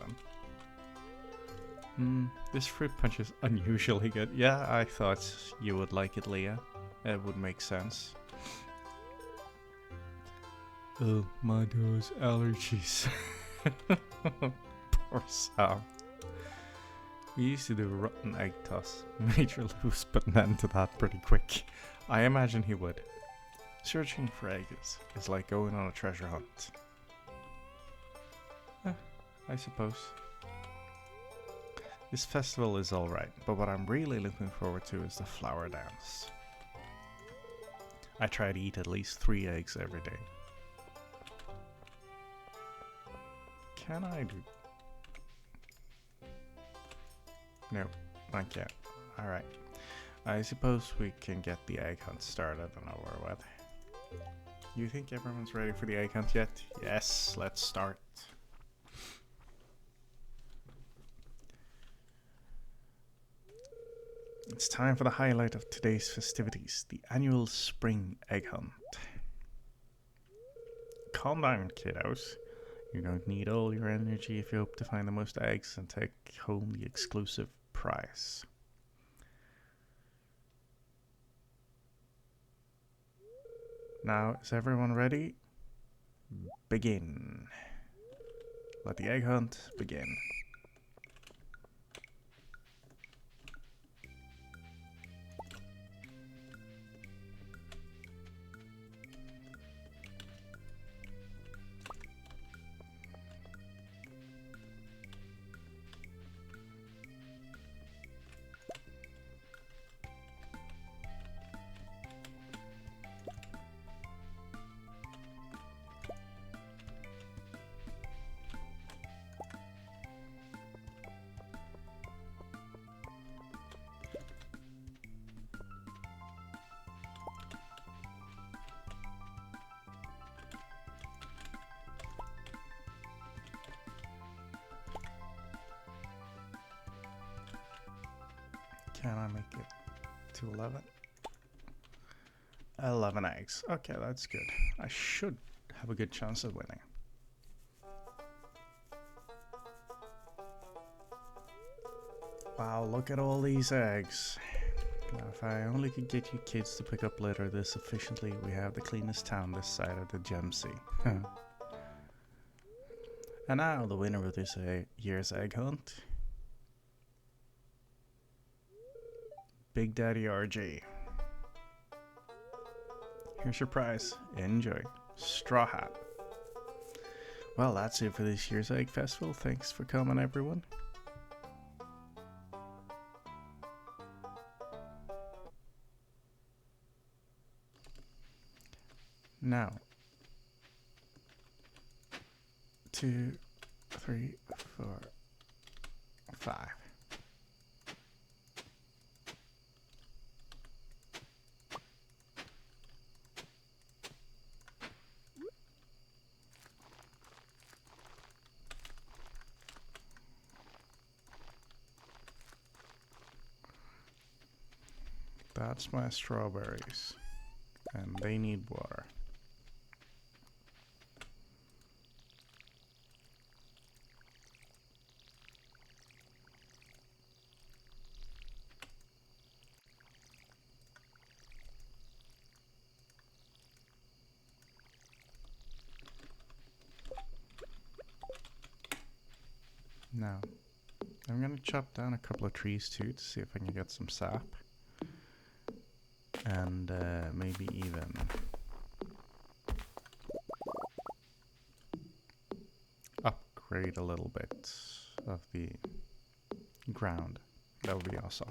run. This fruit punch is unusually good. Yeah, I thought you would like it, Leah. It would make sense. Oh, my those allergies. Poor Sam. We used to do a rotten egg toss. Major Lou's put an end to that pretty quick. I imagine he would. Searching for eggs is like going on a treasure hunt. I suppose. This festival is alright, but what I'm really looking forward to is the flower dance. I try to eat at least 3 eggs every day. Can I do? No, I can't. Alright. I suppose we can get the egg hunt started and over with. You think everyone's ready for the egg hunt yet? Yes, let's start. It's time for the highlight of today's festivities, the annual spring egg hunt. Calm down, kiddos. You're going to need all your energy if you hope to find the most eggs and take home the exclusive prize. Now, is everyone ready? Begin. Let the egg hunt begin. Can I make it to 11? 11 eggs. Okay, that's good. I should have a good chance of winning. Wow, look at all these eggs. Now, if I only could get you kids to pick up litter this efficiently, we have the cleanest town this side of the Gem Sea. And now, the winner of this year's egg hunt. Big Daddy RG. Here's your prize. Enjoy. Straw hat. Well, that's it for this year's Egg Festival. Thanks for coming, everyone. Now, 2, 3, 4, 5. That's my strawberries, and they need water. Now, I'm gonna chop down a couple of trees too to see if I can get some sap. And maybe even upgrade a little bit of the ground. That would be awesome.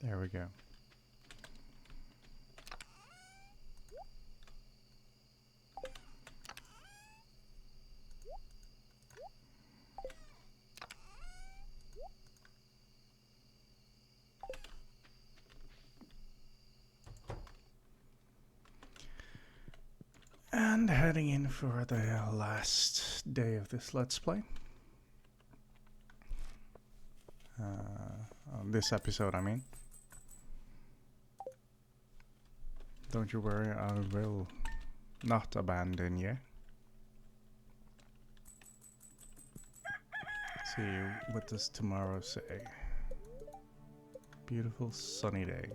There we go. And heading in for the last day of this Let's Play. On this episode, I mean. Don't you worry, I will not abandon you. See, what does tomorrow say? Beautiful sunny day.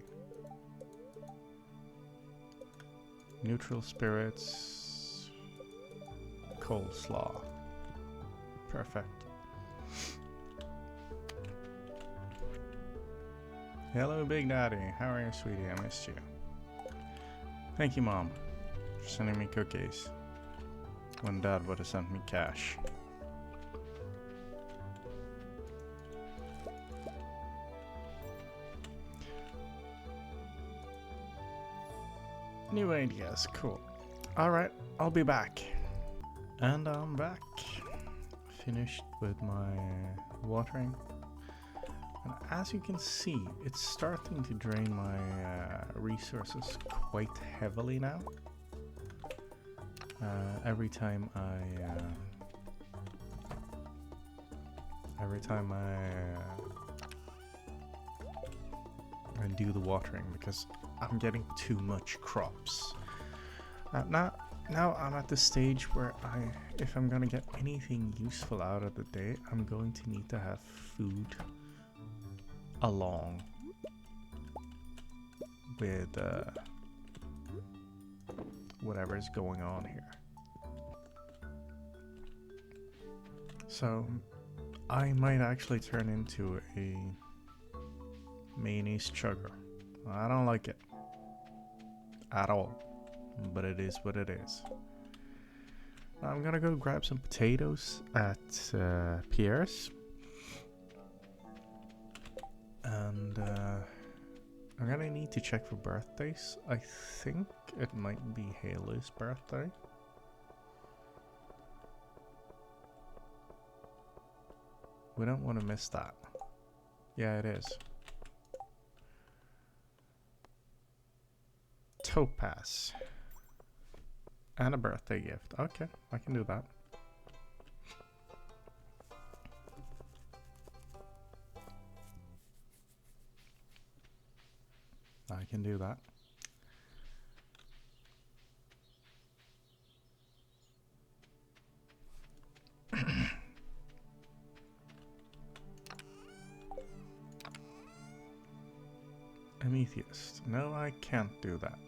Neutral spirits. Coleslaw. Perfect. Hello, Big Daddy. How are you, sweetie? I missed you. Thank you, Mom, for sending me cookies when Dad would have sent me cash. New ideas, cool. Alright, I'll be back. And I'm back. Finished with my watering. And as you can see, it's starting to drain my resources quite heavily now. Every time I do the watering, because I'm getting too much crops. Now I'm at the stage where if I'm gonna get anything useful out of the day, I'm going to need to have food along with whatever's going on here. So I might actually turn into a mayonnaise chugger. I don't like it at all, but it is what it is. I'm gonna go grab some potatoes at Pierre's, and I'm gonna need to check for birthdays. I think it might be Haley's birthday. We don't want to miss that. Yeah, it is. Topaz. And a birthday gift. Okay, I can do that. I can do that. Amethyst. No, I can't do that.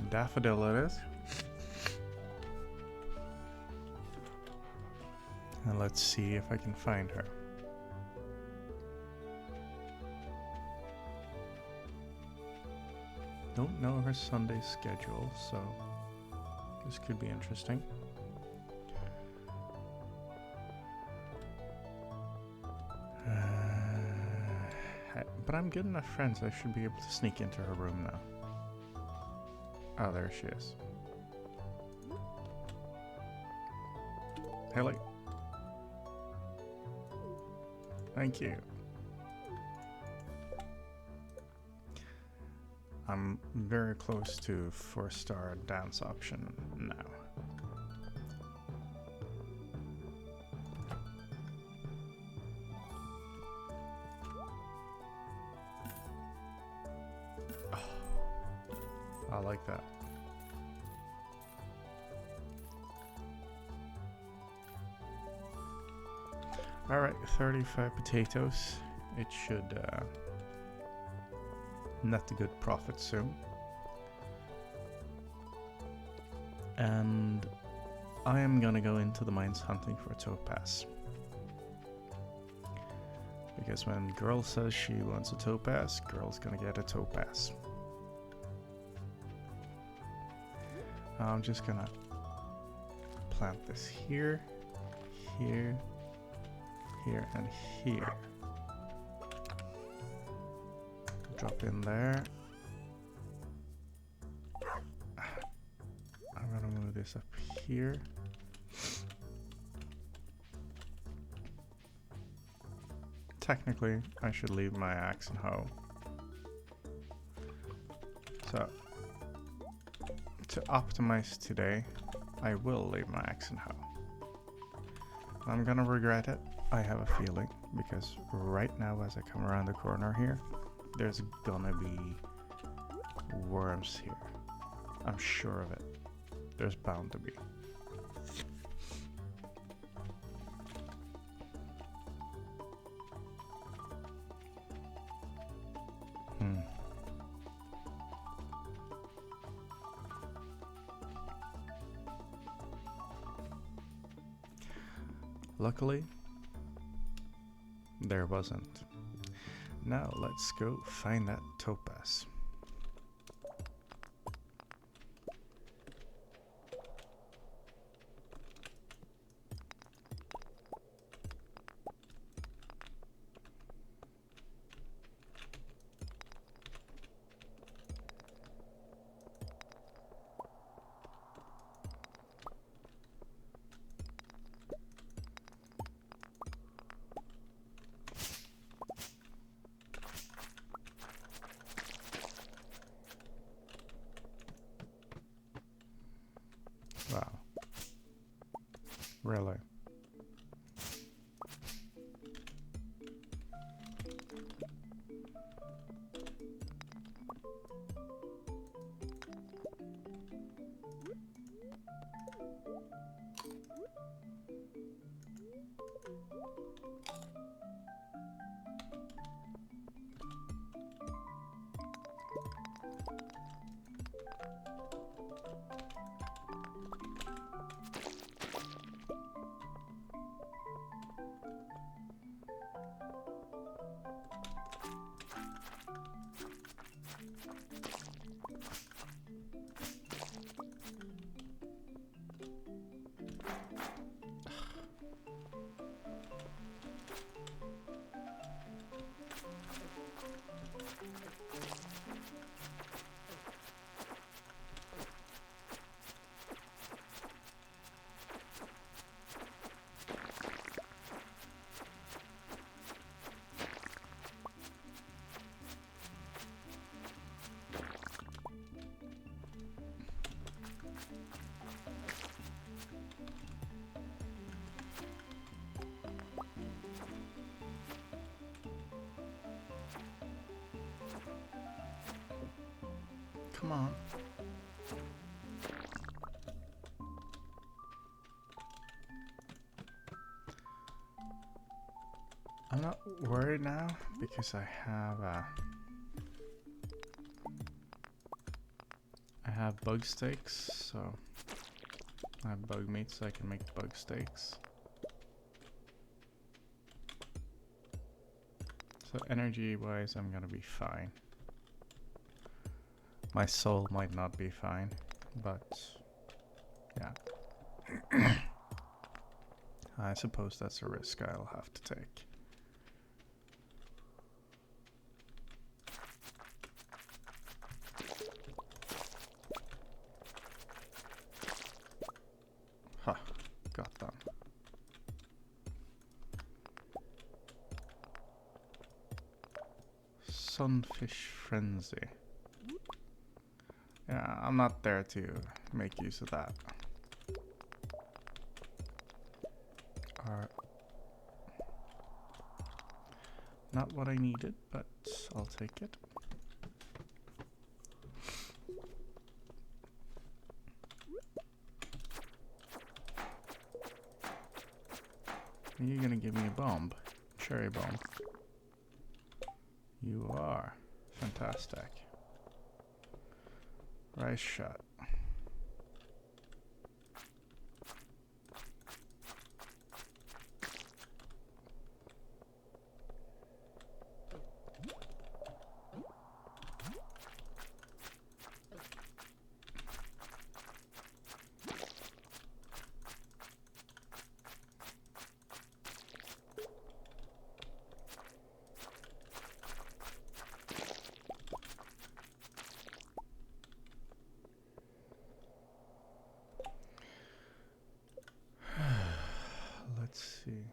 Daffodil it is. And let's see if I can find her. Don't know her Sunday schedule, so this could be interesting. But I'm good enough friends, I should be able to sneak into her room now. Oh, there she is. Haley. Thank you. I'm very close to 4-star dance option now. Oh, I like that. Alright, 35 potatoes. It should net a good profit soon. And I am gonna go into the mines hunting for a topaz. Because when girl says she wants a topaz, girl's gonna get a topaz. I'm just gonna plant this here, here, here, and here. Drop in there. I'm gonna move this up here. Technically, I should leave my axe and hoe. So, to optimize today, I will leave my axe and hoe. I'm gonna regret it, I have a feeling, because right now as I come around the corner here, there's gonna be worms here. I'm sure of it. There's bound to be. Luckily, there wasn't. Now let's go find that topaz. Really? Come on. I'm not worried now because I have bug steaks, so I have bug meat, so I can make bug steaks. So energy wise, I'm gonna be fine. My soul might not be fine, but yeah. I suppose that's a risk I'll have to take. Huh, got them. Sunfish frenzy. Yeah, I'm not there to make use of that. Not what I needed, but I'll take it. Are you gonna give me a bomb? Cherry bomb. You are. Fantastic. Rice shot. Let's see.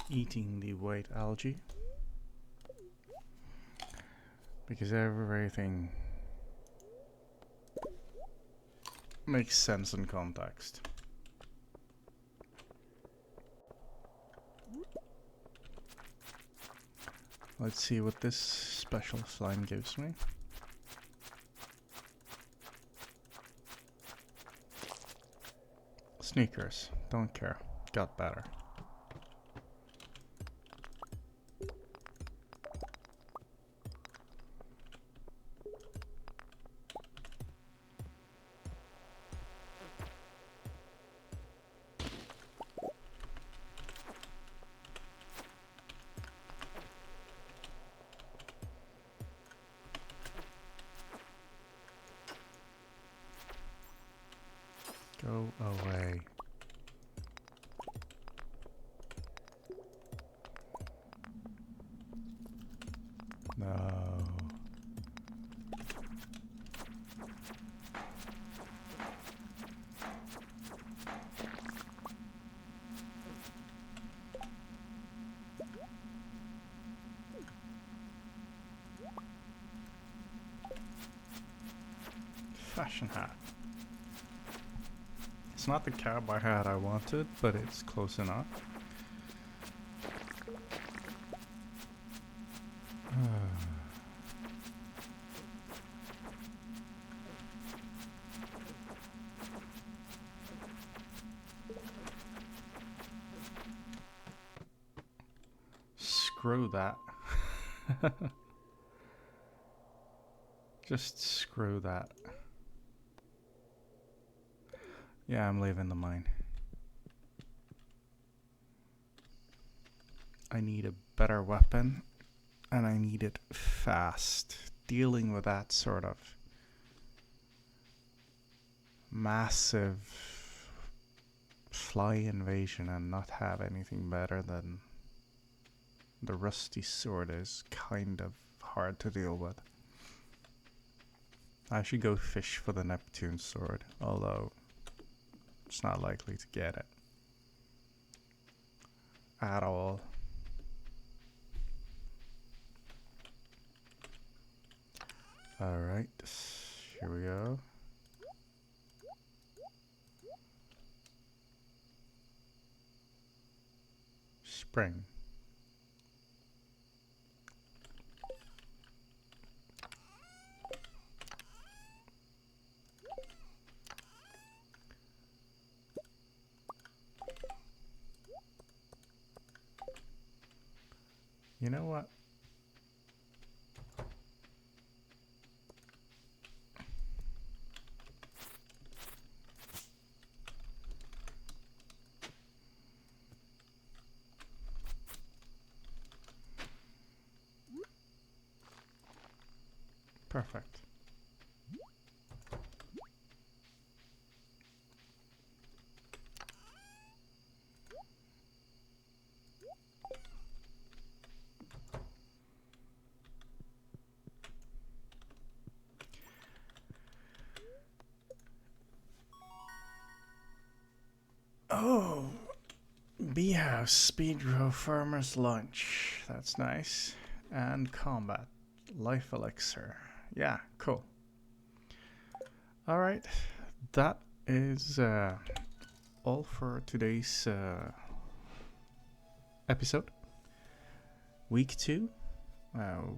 Eating the white algae. Because everything makes sense in context. Let's see what this special slime gives me. Sneakers, don't care. Got better. Go away. No. Fashion hat. It's not the cowboy hat I wanted, but it's close enough. Screw that. Just screw that. Yeah, I'm leaving the mine. I need a better weapon, and I need it fast. Dealing with that sort of massive fly invasion and not have anything better than the rusty sword is kind of hard to deal with. I should go fish for the Neptune sword, although it's not likely to get it at all. Alright, here we go. Spring. You know what? Perfect. Oh, bee house, speed row, farmer's lunch. That's nice. And combat, life elixir. Yeah, cool. All right, that is all for today's episode. Week 2.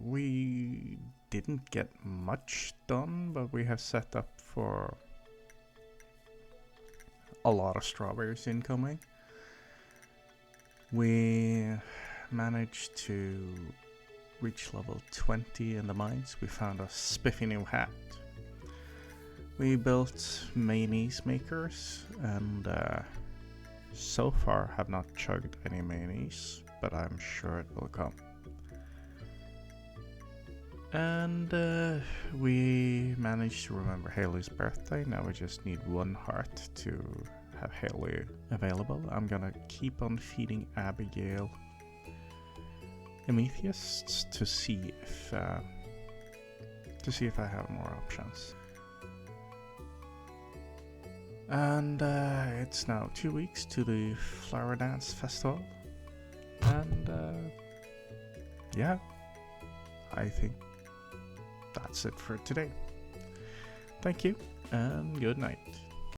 We didn't get much done, but we have set up for a lot of strawberries incoming. We managed to reach level 20 in the mines. We found a spiffy new hat. We built mayonnaise makers, and so far have not chugged any mayonnaise, but I'm sure it will come. And we managed to remember Haley's birthday. Now we just need 1 heart to have Haley available. I'm gonna keep on feeding Abigail amethysts to see if I have more options. And it's now 2 weeks to the Flower Dance Festival, and yeah, I think that's it for today. Thank you, and good night.